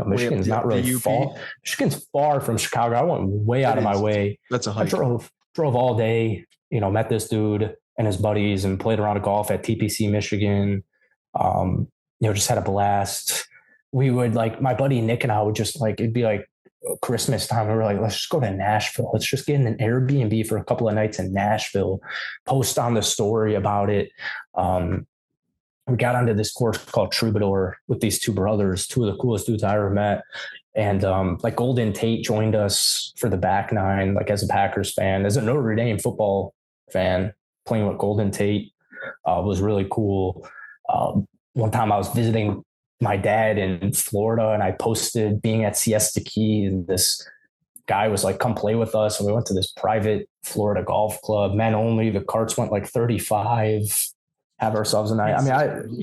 Michigan's not really far. Michigan's far from Chicago. I went way out of my way. That's a hike. I drove all day, met this dude and his buddies and played around golf at TPC, Michigan. Just had a blast. We would my buddy Nick and I would just it'd be Christmas time. We were like, let's just go to Nashville. Let's just get in an Airbnb for a couple of nights in Nashville, post on the story about it. We got onto this course called Troubadour with these two brothers, two of the coolest dudes I ever met. And Golden Tate joined us for the back nine, as a Packers fan, as a Notre Dame football fan, playing with Golden Tate was really cool. One time I was visiting my dad in Florida and I posted being at Siesta Key, and this guy was come play with us. And we went to this private Florida golf club, men only. The carts went 35, have ourselves a night.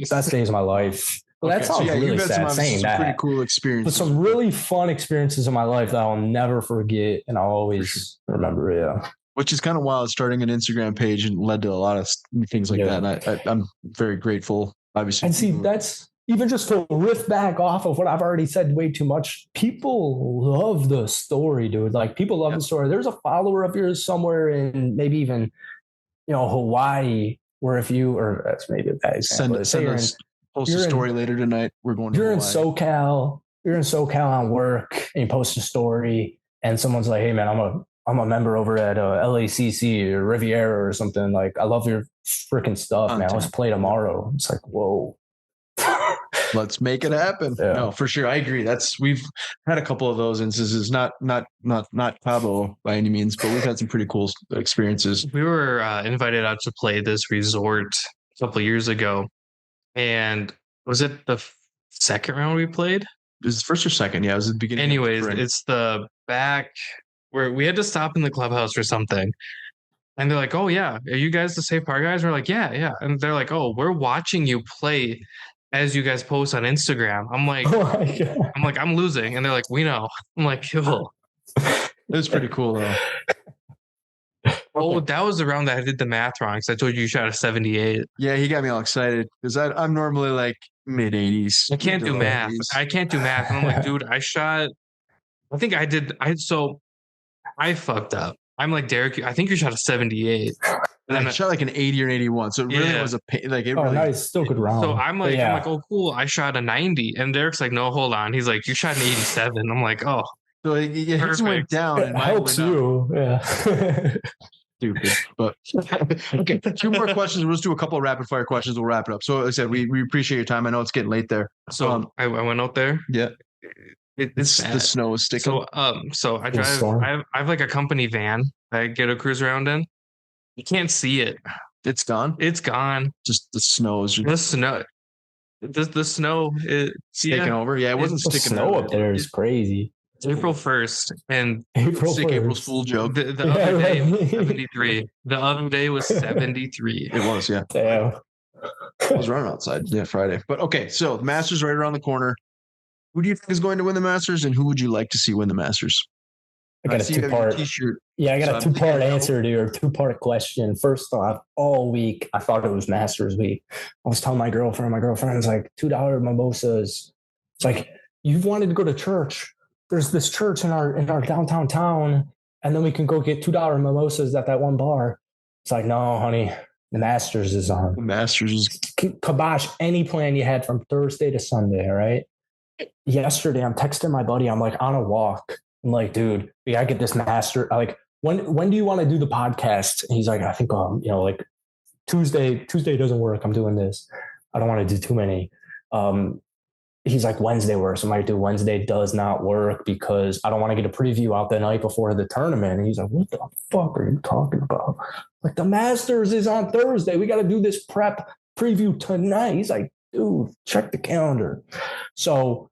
Best days of my life. Well, that sounds really sad saying that. Pretty cool experience. But some really fun experiences in my life that I'll never forget and I'll always remember. Yeah. Which is kind of wild, starting an Instagram page and led to a lot of things like that. And I'm very grateful, obviously. And see, that's even just to riff back off of what I've already said way too much. People love the story, dude. People love the story. There's a follower of yours somewhere in maybe even, Hawaii, where if you, or that's maybe a bad example. Post a story later tonight. We're going to Hawaii. You're in SoCal on work and you post a story and someone's like, hey man, I'm a member over at LACC or Riviera or something. I love your freaking stuff, man. Let's play tomorrow. It's whoa. Let's make it happen. Yeah. No, for sure. I agree. We've had a couple of those instances, not Cabo by any means, but we've had some pretty cool experiences. We were invited out to play this resort a couple of years ago. And was it the second round we played? It was the first or second. Yeah, it was the beginning. Anyways, it's the back where we had to stop in the clubhouse for something. And they're like, oh, yeah, are you guys the Safe Par guys? We're like, yeah. And they're like, oh, we're watching you play as you guys post on Instagram. I'm like, I'm losing. And they're like, we know. I'm like, cool. It was pretty cool, though. Oh, that was the round that I did the math wrong because I told you shot a 78. Yeah, he got me all excited because I'm normally mid 80s. I can't do math. And I'm like, dude, I fucked up. I'm like, Derek, I think you shot a 78. And then I shot an 80 or an 81. So it really was nice. Still good round. So I'm like, oh, cool. I shot a 90. And Derek's like, no, hold on. He's like, you shot an 87. I'm like, oh. So his went down. It helps you. Yeah. Stupid. But okay, 2 more questions. We'll just do a couple of rapid fire questions. We'll wrap it up. So like I said, we appreciate your time. I know it's getting late there. So I went out there. Yeah. It's the snow is sticking. So I drive. I have a company van that I get a cruise around in. You can't see it. It's gone. It's gone. Just the snow is the snow. The snow is taking over. Yeah, it wasn't sticking. Snow up there is crazy. It's April 1st and April Fool's joke. The other day was 73. The other day was 73. It was, yeah. Damn. I was running outside. Yeah, Friday. But okay, so Masters right around the corner. Who do you think is going to win the Masters, and who would you like to see win the Masters? I got a 2-part T-shirt. Yeah, I got a 2-part answer to your 2-part question. First off, all week I thought it was Masters week. I was telling my girlfriend was like, $2 mimosas. It's like, you've wanted to go to church. There's this church in our downtown town, and then we can go get $2 mimosas at that one bar. It's like, no, honey, the Masters is on. The Masters is kibosh any plan you had from Thursday to Sunday. All right. Yesterday, I'm texting my buddy. I'm on a walk. I'm like, dude, we gotta get this Master. When do you want to do the podcast? And he's like, I think Tuesday doesn't work. I'm doing this. I don't want to do too many. He's like, Wednesday works. I might do Wednesday does not work because I don't want to get a preview out the night before the tournament. And he's like, what the fuck are you talking about? The Masters is on Thursday. We got to do this prep preview tonight. He's like, dude, check the calendar. So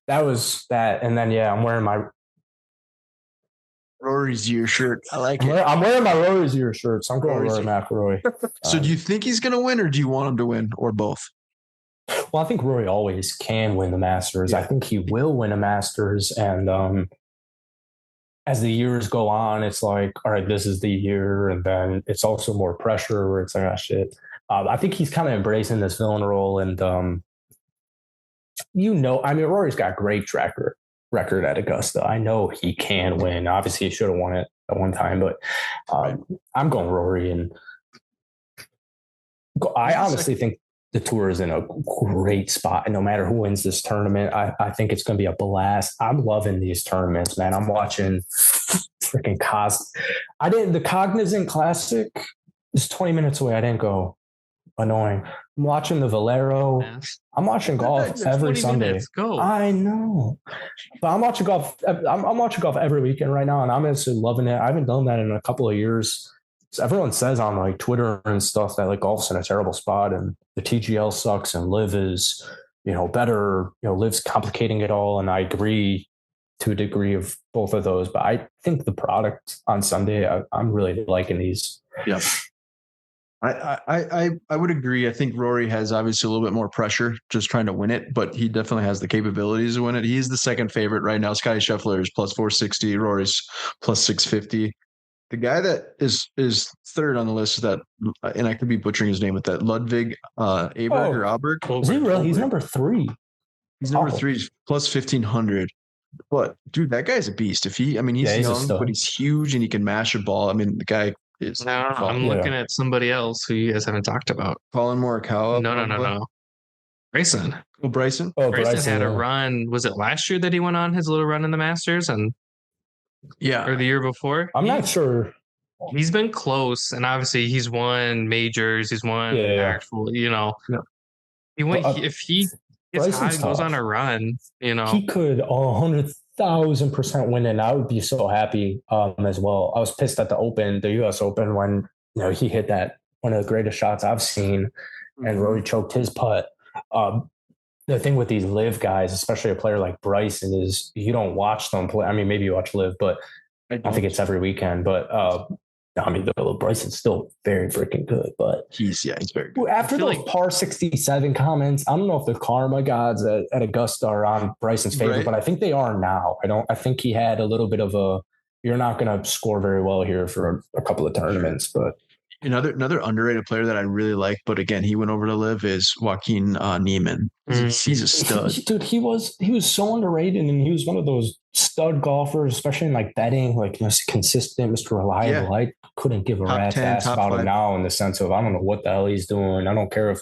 that was that. And then, I'm wearing my Rory's Year shirt. I like it. I'm wearing my Rory's Year shirt. So I'm going to Rory McIlroy. So do you think he's going to win or do you want him to win or both? Well, I think Rory always can win the Masters. Yeah. I think he will win a Masters. And as the years go on, it's like, all right, this is the year. And then it's also more pressure where it's like, oh, shit. I think he's kind of embracing this villain role. And, Rory's got a great record at Augusta. I know he can win. Obviously, he should have won it at one time. But I'm going Rory. And I honestly think the tour is in a great spot. And no matter who wins this tournament, I think it's going to be a blast. I'm loving these tournaments, man. I'm watching freaking the Cognizant Classic is 20 minutes away. I didn't go. Annoying. I'm watching the Valero. Yes. I'm watching golf every Sunday. Go. I know, but I'm watching golf. I'm watching golf every weekend right now, and I'm absolutely loving it. I haven't done that in a couple of years. So everyone says on like Twitter and stuff that like golf's in a terrible spot, and the TGL sucks, and Live is better. Live's complicating it all, and I agree to a degree of both of those. But I think the product on Sunday, I'm really liking these. Yeah. I would agree. I think Rory has obviously a little bit more pressure just trying to win it, but he definitely has the capabilities to win it. He's the second favorite right now. Scotty Scheffler is plus 460. Rory's plus 650. The guy that is third on the list is that, and I could be butchering his name with that, Ludwig Aberg. Is he really? He's number 3. He's number 3, plus 1,500. But dude, that guy's a beast. He's young, but he's huge and he can mash a ball. I mean, the guy. I'm looking at somebody else who you guys haven't talked about. Colin Morikawa. No. Bryson. Oh, Bryson. Bryson had a run. Was it last year that he went on his little run in the Masters or the year before? I'm not sure. He's been close, and obviously he's won majors. He's won actual. He went. If he gets high, goes on a run. He could 100,000% win, and I would be so happy as well. I was pissed at the U.S. Open, when he hit that one of the greatest shots I've seen, and Rory choked his putt. The thing with these Live guys, especially a player like Bryson, is you don't watch them play. I mean, maybe you watch Live, but I don't think it's every weekend. But Bryson's still very freaking good. But he's very good. After those par 67 comments, I don't know if the karma gods at Augusta are on Bryson's favor, but I think they are now. I think he had a little bit of you're not going to score very well here for a couple of tournaments, but. Another underrated player that I really like, but again, he went over to Live, is Joaquin Niemann. He's a stud. Dude, he was so underrated, and he was one of those stud golfers, especially in like betting, like consistent, Mr. Reliable. Yeah. I couldn't give a rat's ass about him now, in the sense of I don't know what the hell he's doing. I don't care if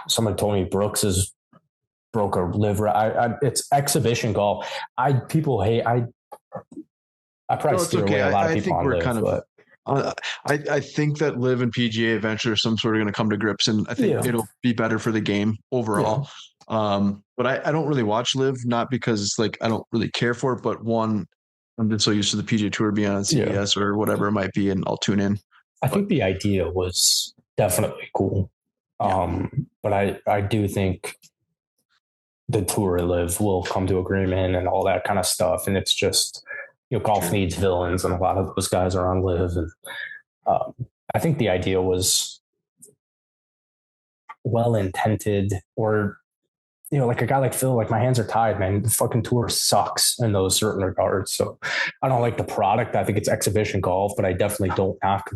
somebody told me Brooks is broke a liver. It's exhibition golf. People hate. I probably steer away a lot of people on Live, I think that Live and PGA eventually are some sort of going to come to grips, and I think it'll be better for the game overall. Yeah. But I don't really watch Live, not because I don't really care for it, but one, I'm just so used to the PGA Tour being on CBS or whatever it might be, and I'll tune in. I think the idea was definitely cool. But I do think the Tour and Live will come to agreement and all that kind of stuff, and it's just. Golf needs villains, and a lot of those guys are on Live. And I think the idea was well intended, or like a guy like Phil, like my hands are tied, man. The fucking Tour sucks in those certain regards. So I don't like the product. I think it's exhibition golf, but I definitely don't knock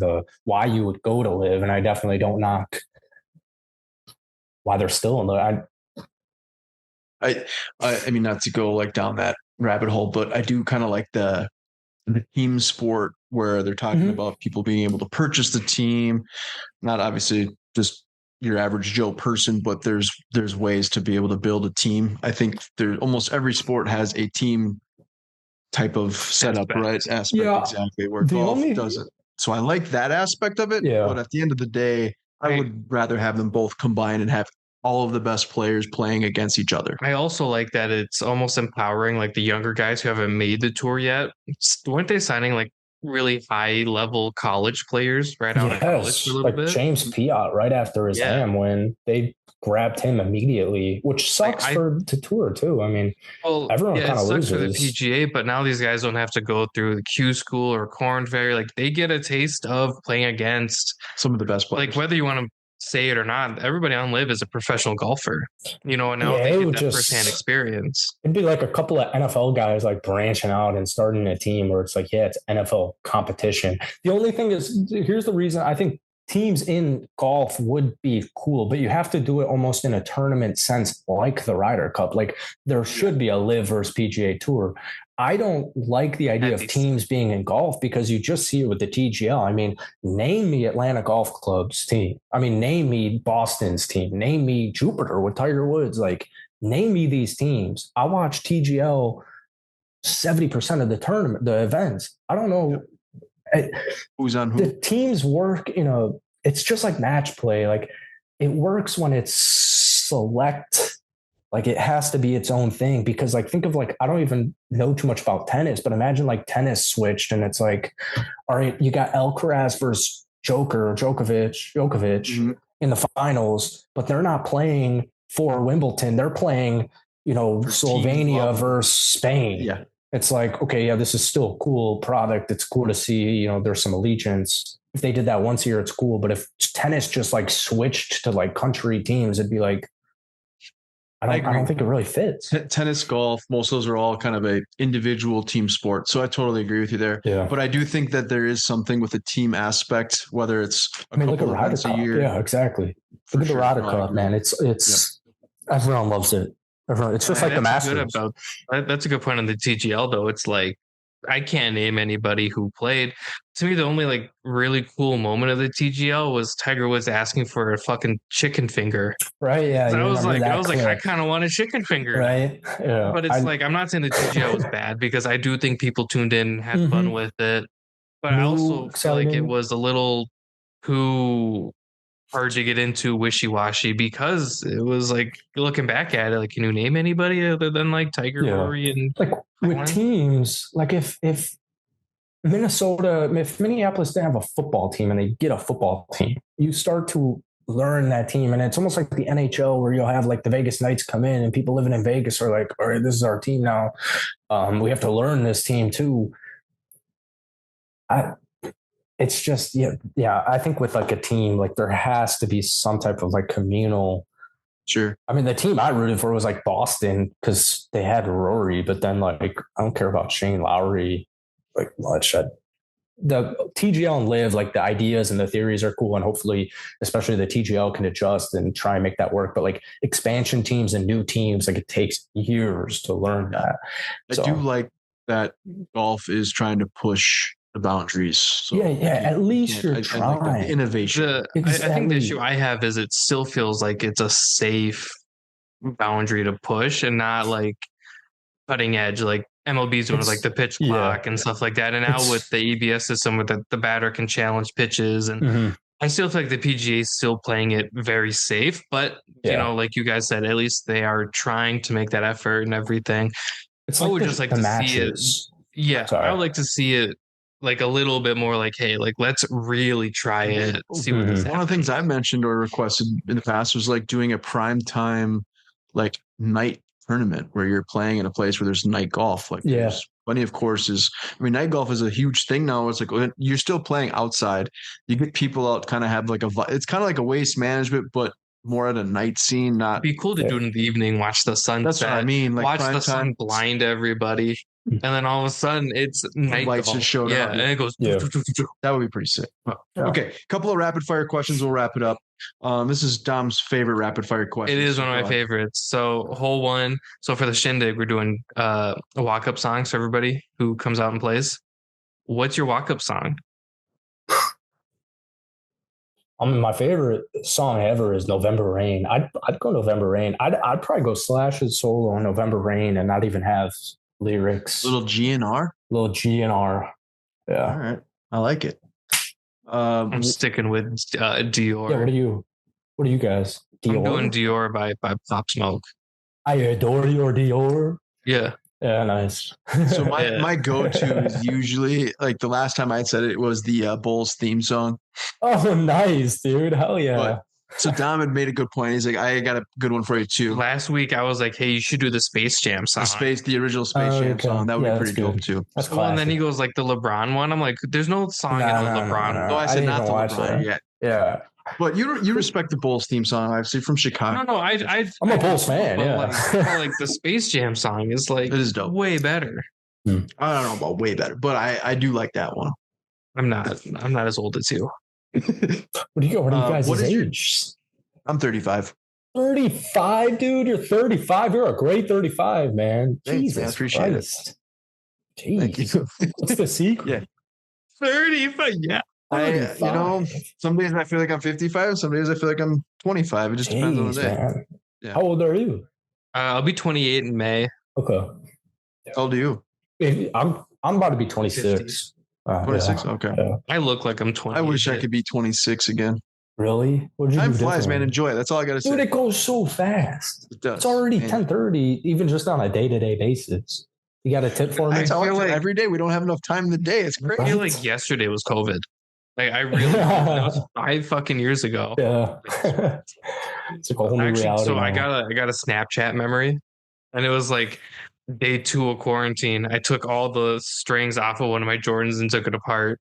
why you would go to Live, and I definitely don't knock why they're still in the. I mean, not to go down that rabbit hole, but I do kind of like the team sport where they're talking about people being able to purchase the team, not obviously just your average Joe person, but there's ways to be able to build a team. I think almost every sport has a team type of setup, right? Exactly, where golf doesn't. So I like that aspect of it. Yeah. But at the end of the day, I would rather have them both combined and have all of the best players playing against each other. I also like that it's almost empowering the younger guys who haven't made the tour yet. Weren't they signing really high level college players right out of college for a little bit? James Piot right after his AM win, they grabbed him immediately, which sucks for the tour too. I mean, everyone kind of loses. For the PGA, but now these guys don't have to go through the Q School or Corn Ferry. They get a taste of playing against some of the best players. Whether you want to say it or not, everybody on Live is a professional golfer, and now they get that firsthand experience. It'd be like a couple of NFL guys branching out and starting a team where it's it's NFL competition. The only thing is, here's the reason I think teams in golf would be cool, but you have to do it almost in a tournament sense, like the Ryder Cup. Like there should be a Live versus PGA Tour. I don't like the idea of teams being in golf because you just see it with the TGL. I mean, name me Atlanta Golf Club's team. I mean, name me Boston's team. Name me Jupiter with Tiger Woods. Like, name me these teams. I watch TGL 70% of the tournament, the events. I don't know. Who's on who? The teams work, it's just like match play. Like it works when it's select. Like it has to be its own thing because like, think of like, I don't even know too much about tennis, but imagine like tennis switched and it's like, all right, you got Alcaraz versus Djokovic in the finals, but they're not playing for Wimbledon. They're playing, Slovenia versus Spain. Yeah. It's like, okay, yeah, this is still a cool product. It's cool to see, there's some allegiance. If they did that once a year, it's cool. But if tennis just like switched to like country teams, it'd be like, I don't think it really fits. Tennis, golf, most of those are all kind of a individual team sport. So I totally agree with you there. Yeah. But I do think that there is something with the team aspect, whether it's look at Ryder Cup. A year. Yeah, exactly. Look at the Ryder Cup, man. It's everyone loves it. It's just like the Masters. That's a good point on the TGL, though. It's like I can't name anybody who played. To me, the only like really cool moment of the TGL was Tiger Woods asking for a fucking chicken finger. Right? Yeah. I was like, I kind of want a chicken finger. Right. Yeah. But it's like I'm not saying the TGL was bad because I do think people tuned in, had fun with it. But I also feel like it was a little too hard to get into, wishy-washy, because it was like looking back at it, like, can you name anybody other than like Tiger, Rory, and like with teams, like if Minneapolis didn't have a football team and they get a football team, you start to learn that team. And it's almost like the NHL where you'll have like the Vegas Knights come in and people living in Vegas are like, all right, this is our team now. We have to learn this team too. It's just, I think with like a team, like there has to be some type of like communal. Sure. I mean, the team I rooted for was like Boston because they had Rory, but then like, I don't care about Shane Lowry like much. The TGL and Live, like the ideas and the theories are cool. And hopefully, especially the TGL can adjust and try and make that work. But like expansion teams and new teams, like it takes years to learn that. I do like that golf is trying to push the boundaries. So at least you're trying. Like innovation. I think the issue I have is it still feels like it's a safe boundary to push and not like cutting edge, like MLB's doing like the pitch clock and stuff like that. And now with the EBS system, with the batter can challenge pitches, and I still feel like the PGA is still playing it very safe. But you know, like you guys said, at least they are trying to make that effort and everything. I would just like to see it. Yeah, I would like to see it like a little bit more like, hey, like let's really try it. See what this One of the things I've mentioned or requested in the past was like doing a prime time, like night tournament where you're playing in a place where there's night golf. Like there's plenty of courses. I mean, night golf is a huge thing now. It's like you're still playing outside. You get people out, kind of have like it's kind of like a waste management, but more at a night scene. It'd be cool to do it in the evening, watch the sunset. That's what I mean. Like watch the sun blind everybody. And then all of a sudden it's night lights golf. just showed up. And it goes. That would be pretty sick. Okay, a couple of rapid fire questions. We'll wrap it up. This is Dom's favorite rapid fire question. It is one of my favorites. So hole one. So for the shindig, we're doing a walk up song. So everybody who comes out and plays, what's your walk up song? My favorite song ever is November Rain. I'd go November Rain. I'd probably go Slash's solo on November Rain and not even have lyrics. Little GNR? Little GNR. Yeah. All right. I like it. I'm sticking with Dior. Yeah, what are you guys? Dior? I'm doing Dior by Pop Smoke. I adore your Dior. Yeah. Yeah, nice. So my go-to is usually, like the last time I said it was the Bulls theme song. Oh, nice, dude. Hell yeah. So Dom had made a good point. He's like, I got a good one for you too. Last week I was like, hey, you should do the Space Jam song. The original Space Jam song. That would be pretty dope too. That's well, and then he goes like the LeBron one. I'm like, there's no song in LeBron. No, I said not the LeBron yet. Yeah. But you respect the Bulls theme song, obviously, from Chicago. No, I'm a Bulls fan. Yeah. Like the Space Jam song is like it is dope. Way better. I don't know about way better, but I do like that one. I'm not as old as you. What are you guys' age? I'm 35. 35, dude. You're 35. You're a great 35, man. Thanks, Jesus man. I appreciate Christ. it. Thank you. What's the secret? Yeah. 35. Yeah. Some days I feel like I'm 55. Some days I feel like I'm 25. It just depends on the day. Man. Yeah. How old are you? I'll be 28 in May. Okay. How old are you? I'm about to be 26. 26? Okay. Yeah. I look like I'm 20. I wish I could be 26 again. Really? What did you Time do flies, man. differently? Enjoy it. That's all I got to say. Dude, it goes so fast. It does. It's already Man. 10:30, even just on a day-to-day basis. You got a tip for me? I tell you, every day we don't have enough time in the day. It's crazy. I feel like yesterday was COVID. Like I really that was 5 fucking years ago. Yeah. It's like a whole new reality. So now. I got a Snapchat memory, and it was like day 2 of quarantine. I took all the strings off of one of my Jordans and took it apart.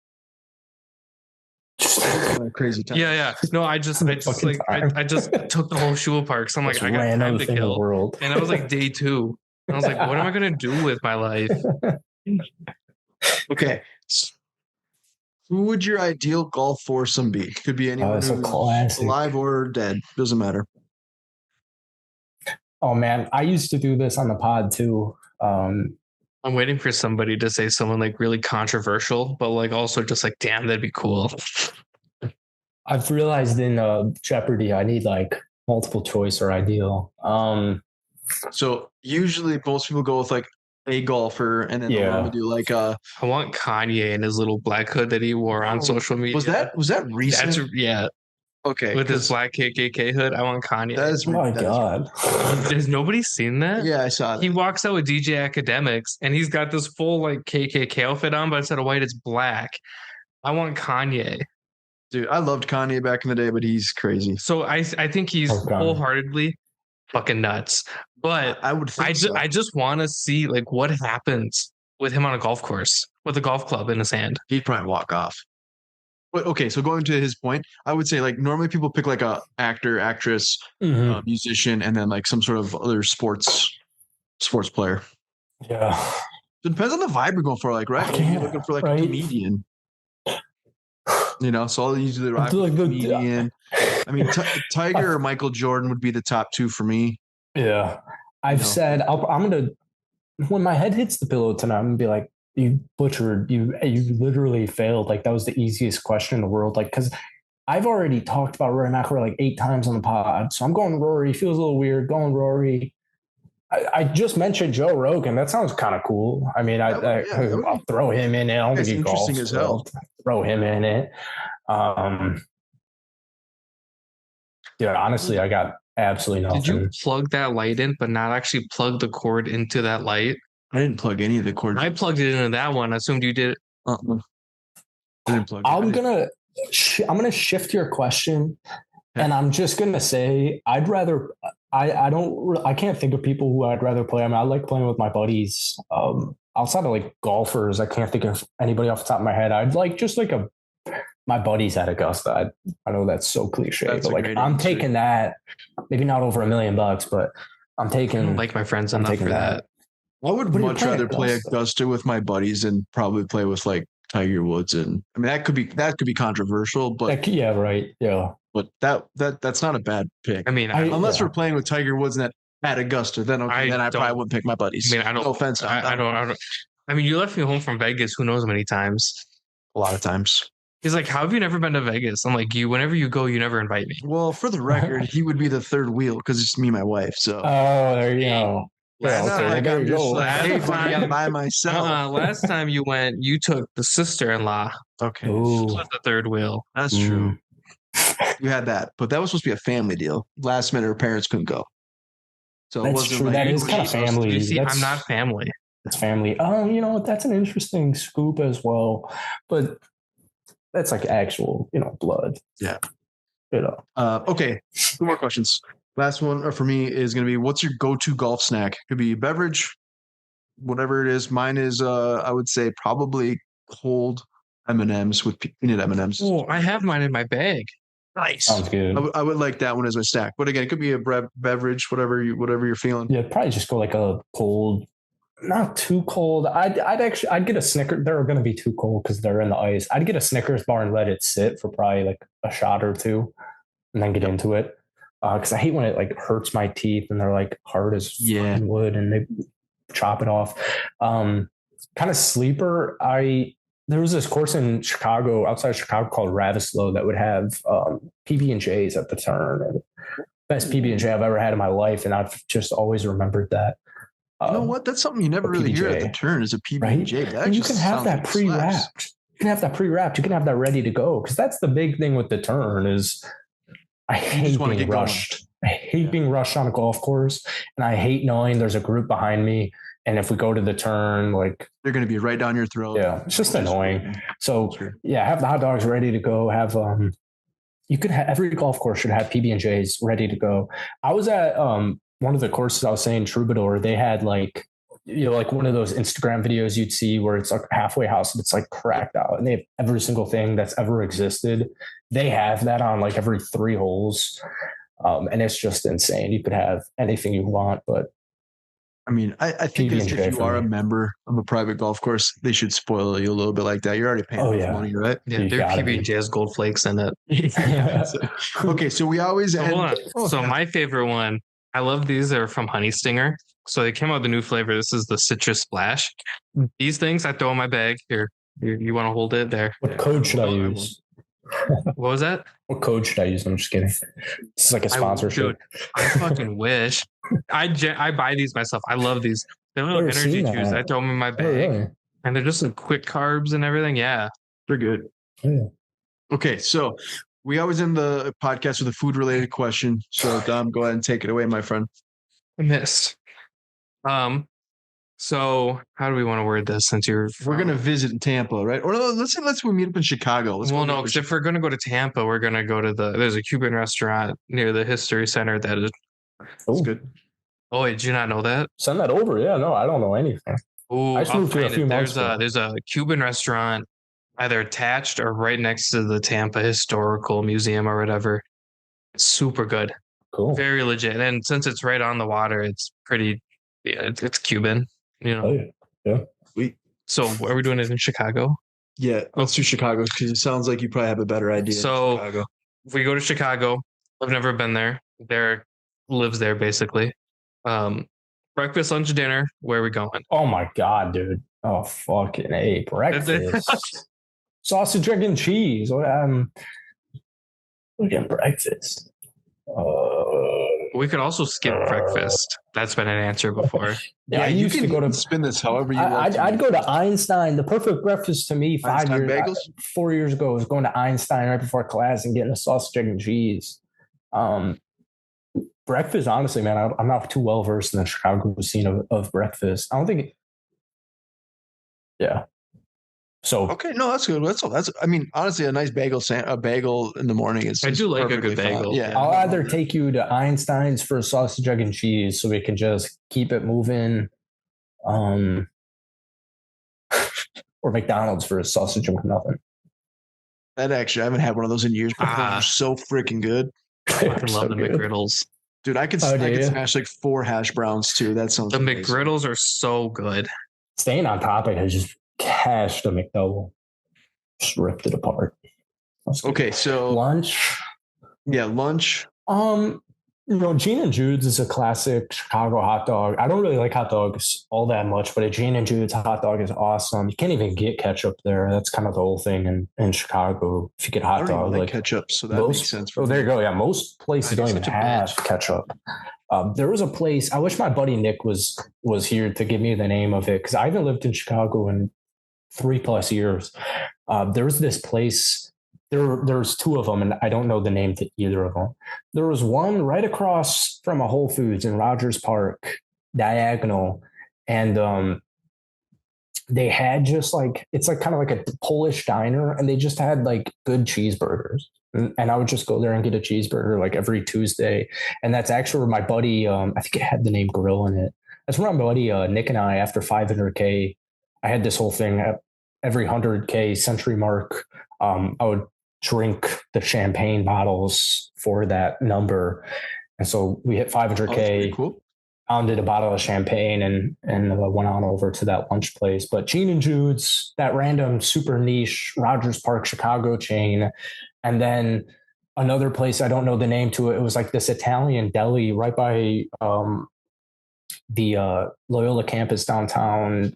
Crazy time. Yeah. No, I just took the whole shoe apart because I'm like, I got time to kill. World. And I was like day 2. And I was like, what am I gonna do with my life? Okay. Who would your ideal golf foursome be? Could be anyone who's alive or dead. Doesn't matter. Oh man, I used to do this on the pod too. I'm waiting for somebody to say someone like really controversial, but like also just like, damn, that'd be cool. I've realized in Jeopardy, I need like multiple choice or ideal. So usually most people go with like a golfer, and then they'll do like I want Kanye in his little black hood that he wore on social media. Was that recent? Yeah. Okay. With his black KKK hood, I want Kanye. Oh my God. Has nobody seen that? Yeah, I saw that. He walks out with DJ Academics and he's got this full like KKK outfit on, but instead of white, it's black. I want Kanye. Dude, I loved Kanye back in the day, but he's crazy. So I think he's wholeheartedly fucking nuts. But I just want to see like what happens with him on a golf course with a golf club in his hand. He'd probably walk off. But okay, so going to his point, I would say like normally people pick like a actor, actress, musician, and then like some sort of other sports player. Yeah. So it depends on the vibe you're going for, like, right? You're looking for like a comedian. So I'll usually rock with a comedian. I mean, Tiger or Michael Jordan would be the top 2 for me. Yeah. I've said I'm going to, when my head hits the pillow tonight, I'm going to be like, you butchered, you literally failed. Like that was the easiest question in the world. Like, cause I've already talked about Rory McIlroy like 8 times on the pod. So I'm going Rory. Feels a little weird going Rory. I just mentioned Joe Rogan. That sounds kind of cool. I mean, I'll throw him in it. I don't think he golfs. As hell. Throw him in it. Honestly, I got absolutely nothing. Did you plug that light in, but not actually plug the cord into that light? I didn't plug any of the cords. I plugged it into that one. I assumed you did. I didn't plug it. I'm gonna shift your question, and I'm just gonna say I'd rather. I can't think of people who I'd rather play. I mean, I like playing with my buddies. Outside of like golfers, I can't think of anybody off the top of my head. I'd like just like my buddies at Augusta. I know that's so cliche, but like I'm taking that. Maybe not over $1 million, but I'm taking. I don't like my friends enough for that. I would much rather play Augusta with my buddies and probably play with like Tiger Woods, and I mean that could be controversial, but yeah, right, yeah. But that's not a bad pick. I mean, unless we're playing with Tiger Woods at Augusta, then I probably wouldn't pick my buddies. I mean, no offense. I don't. I mean, you left me home from Vegas. Who knows how many times? A lot of times. He's like, "How have you never been to Vegas?" I'm like, whenever you go, you never invite me. Well, for the record, he would be the third wheel because it's me and my wife. So. Oh, there you go. I'm by myself. Last time you went, you took the sister-in-law. Okay. This was the third wheel. That's true. You had that, but that was supposed to be a family deal. Last minute, her parents couldn't go. So that's true. Like, that is kind of family. You see, I'm not family. It's family. Oh, that's an interesting scoop as well. But that's like actual, blood. Yeah. Okay. 2 more questions. Last one for me is going to be, what's your go-to golf snack? Could be beverage, whatever it is. Mine is, I would say, probably cold M&Ms with peanut M&Ms. Oh, I have mine in my bag. Nice. Sounds good. I would like that one as a snack. But again, it could be a beverage, whatever you're feeling. Yeah, probably just go like a cold not too cold. I'd get a Snickers. They're going to be too cold because they're in the ice. I'd get a Snickers bar and let it sit for probably like a shot or two, and then get into it. Because I hate when it like hurts my teeth and they're like hard as wood and they chop it off. Kind of sleeper. There was this course in Chicago, outside of Chicago, called Ravislow that would have PB and J's at the turn. And best PB and J I've ever had in my life, and I've just always remembered that. You know what? That's something you never really hear at the turn is a PB&J. Right? And you can have that pre-wrapped. You can have that pre-wrapped. You can have that ready to go, because that's the big thing with the turn is I hate being rushed. I hate being rushed on a golf course, and I hate knowing there's a group behind me. And if we go to the turn, like they're going to be right down your throat. Yeah, it's just annoying. So have the hot dogs ready to go. Have you could have every golf course should have PB&Js ready to go. I was at one of the courses I was saying, Troubadour. They had like like one of those Instagram videos you'd see where it's like a halfway house and it's like cracked out, and they have every single thing that's ever existed. They have that on like every 3 holes, and it's just insane. You could have anything you want, but I mean, I think if you are a member of a private golf course, they should spoil you a little bit like that. You're already paying money, right? Yeah, they're PB&J has gold flakes in it. Okay, so we always end. Hold on. So my favorite one, I love these. They're from Honey Stinger. So they came out with a new flavor. This is the Citrus Splash. These things I throw in my bag. Here, you want to hold it there? What code should I use? What was that? What code should I use? I'm just kidding. This is like a sponsorship. I fucking wish. I buy these myself. I love these. They're little energy juice. I throw them in my bag, and they're just quick carbs and everything. Yeah, they're good. Yeah. Okay, so we always end the podcast with a food-related question. So Dom, go ahead and take it away, my friend. I missed. So how do we want to word this? Since we're gonna visit in Tampa, right? Or let's meet up in Chicago. No, because if we're gonna go to Tampa, we're gonna go to there's a Cuban restaurant near the History Center that is. That's good. Oh, wait, did you not know that? Send that over. Yeah, no, I don't know anything. Oh, I just moved here a few months ago. There's a Cuban restaurant either attached or right next to the Tampa Historical Museum or whatever. It's super good. Cool. Very legit. And since it's right on the water, it's pretty. Yeah, it's Cuban. You know. Oh, yeah. Sweet. So are we doing it in Chicago? Yeah, let's do Chicago because it sounds like you probably have a better idea. So if we go to Chicago, I've never been there. Derek lives there basically. Breakfast, lunch, dinner. Where are we going? Oh my god, dude! Oh fucking A, breakfast. Sausage, egg, and cheese. We're getting breakfast. We could also skip breakfast. That's been an answer before. Yeah, you can go to spin this however you want. I'd go to Einstein. The perfect breakfast to me 4 years ago was going to Einstein right before class and getting a sausage, egg, and cheese. Breakfast, honestly, man, I'm not too well versed in the Chicago scene of breakfast. I don't think. Yeah. So okay, no, that's good. That's I mean, honestly, a nice bagel in the morning is. I do like a good bagel. Yeah, I'll either take you to Einstein's for a sausage, egg, and cheese, so we can just keep it moving, or McDonald's for a sausage and nothing. That actually, I haven't had one of those in years, but they're so freaking good. I love the McGriddles. Dude, I could smash like 4 hash browns too. That sounds amazing. McGriddles are so good. Staying on topic, I just cashed a McDouble. Just ripped it apart. Okay, so lunch. Yeah, lunch. Gene and Jude's is a classic Chicago hot dog. I don't really like hot dogs all that much, but a Gene and Jude's hot dog is awesome. You can't even get ketchup there. That's kind of the whole thing in Chicago. If you get hot dog, like ketchup, so that makes sense. There you go. Yeah, most places don't even have ketchup. There was a place. I wish my buddy Nick was here to give me the name of it because I haven't lived in Chicago in 3+ years. There was this place. There's 2 of them, and I don't know the name to either of them. There was one right across from a Whole Foods in Rogers Park, diagonal, and they had just like it's like kind of like a Polish diner, and they just had like good cheeseburgers. And I would just go there and get a cheeseburger like every Tuesday, and that's actually where my buddy, I think it had the name Grill in it. That's where my buddy Nick and I, after 500K, I had this whole thing at every 100K century mark. I would drink the champagne bottles for that number. And so we hit 500K. Cool. pounded a bottle of champagne and went on over to that lunch place. But Gene and Jude's, that random super niche Rogers Park Chicago chain, and then another place I don't know the name to it. It was like this Italian deli right by the Loyola campus downtown,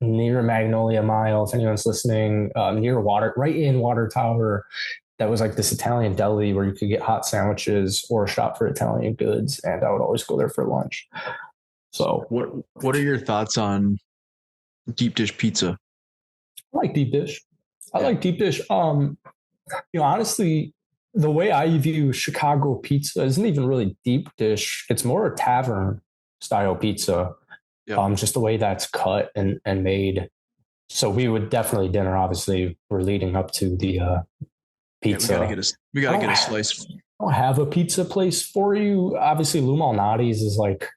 near Magnolia Mile. If anyone's listening, near Water, right in Water Tower. That was like this Italian deli where you could get hot sandwiches or shop for Italian goods, and I would always go there for lunch. So, what are your thoughts on deep dish pizza? I like deep dish. I like deep dish. Honestly, the way I view Chicago pizza isn't even really deep dish. It's more a tavern style pizza. Yep. Just the way that's cut and made. So we would definitely dinner. Obviously, we're leading up to the pizza. Yeah, we gotta get a slice. I don't have a pizza place for you. Obviously, Lou Malnati's is like,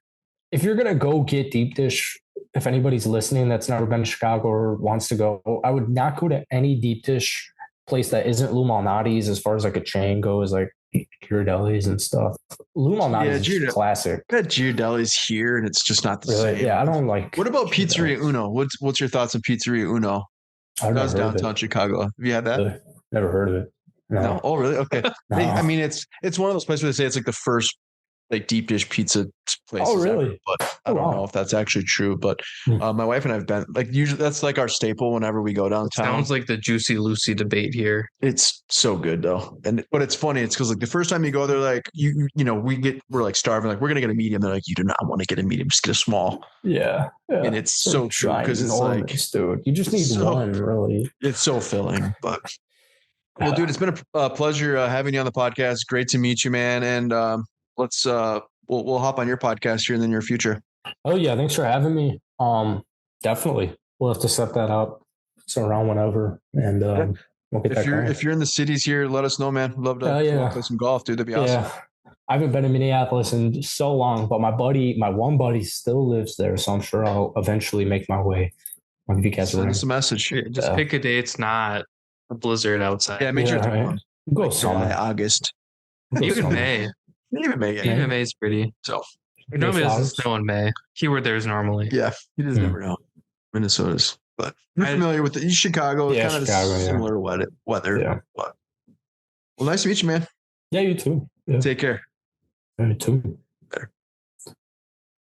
if you're gonna go get deep dish, if anybody's listening that's never been to Chicago or wants to go, I would not go to any deep dish place that isn't Lou Malnati's as far as like a chain goes, like Ghirardelli's and stuff. Lou Malnati's is classic. I bet Ghirardelli's here and it's just not the same. Yeah, I don't like. What about Pizzeria Uno? What's your thoughts on Pizzeria Uno? That was downtown Chicago. Have you had that? Really? Never heard of it. No. Oh, really? Okay. No. I mean, it's one of those places where they say it's like the first like deep dish pizza place. Oh, really? Ever, but I don't know if that's actually true. But my wife and I have been like, usually that's like our staple whenever we go downtown. Sounds like the Juicy Lucy debate here. It's so good though, but it's funny. It's because like the first time you go there, like we're like starving, like we're gonna get a medium. They're like, you do not want to get a medium, just get a small. Yeah. And it's so true because it's like, dude, you just need one, really. It's so filling, but. Well, dude, it's been a pleasure having you on the podcast. Great to meet you, man. And let's we'll hop on your podcast here in the near future. Oh yeah, thanks for having me. Definitely, we'll have to set that up. So around whenever, and we'll get that going. If you're in the cities here, let us know, man. Love to play some golf, dude. That'd be awesome. Yeah, I haven't been in Minneapolis in so long, but my one buddy, still lives there, so I'm sure I'll eventually make my way. I'll give you guys send us a message. Just pick a day. It's not a blizzard outside. Yeah, make sure it's warm. Go July, August. Even May. Even May. Yeah. Even May is pretty. So normally it doesn't snow in May. Keyword there is normally. Yeah, you just never know. Minnesota's, but you're familiar with it. Chicago, kind of similar weather. Yeah. But, well, nice to meet you, man. Yeah, you too. Yeah. Take care. You too.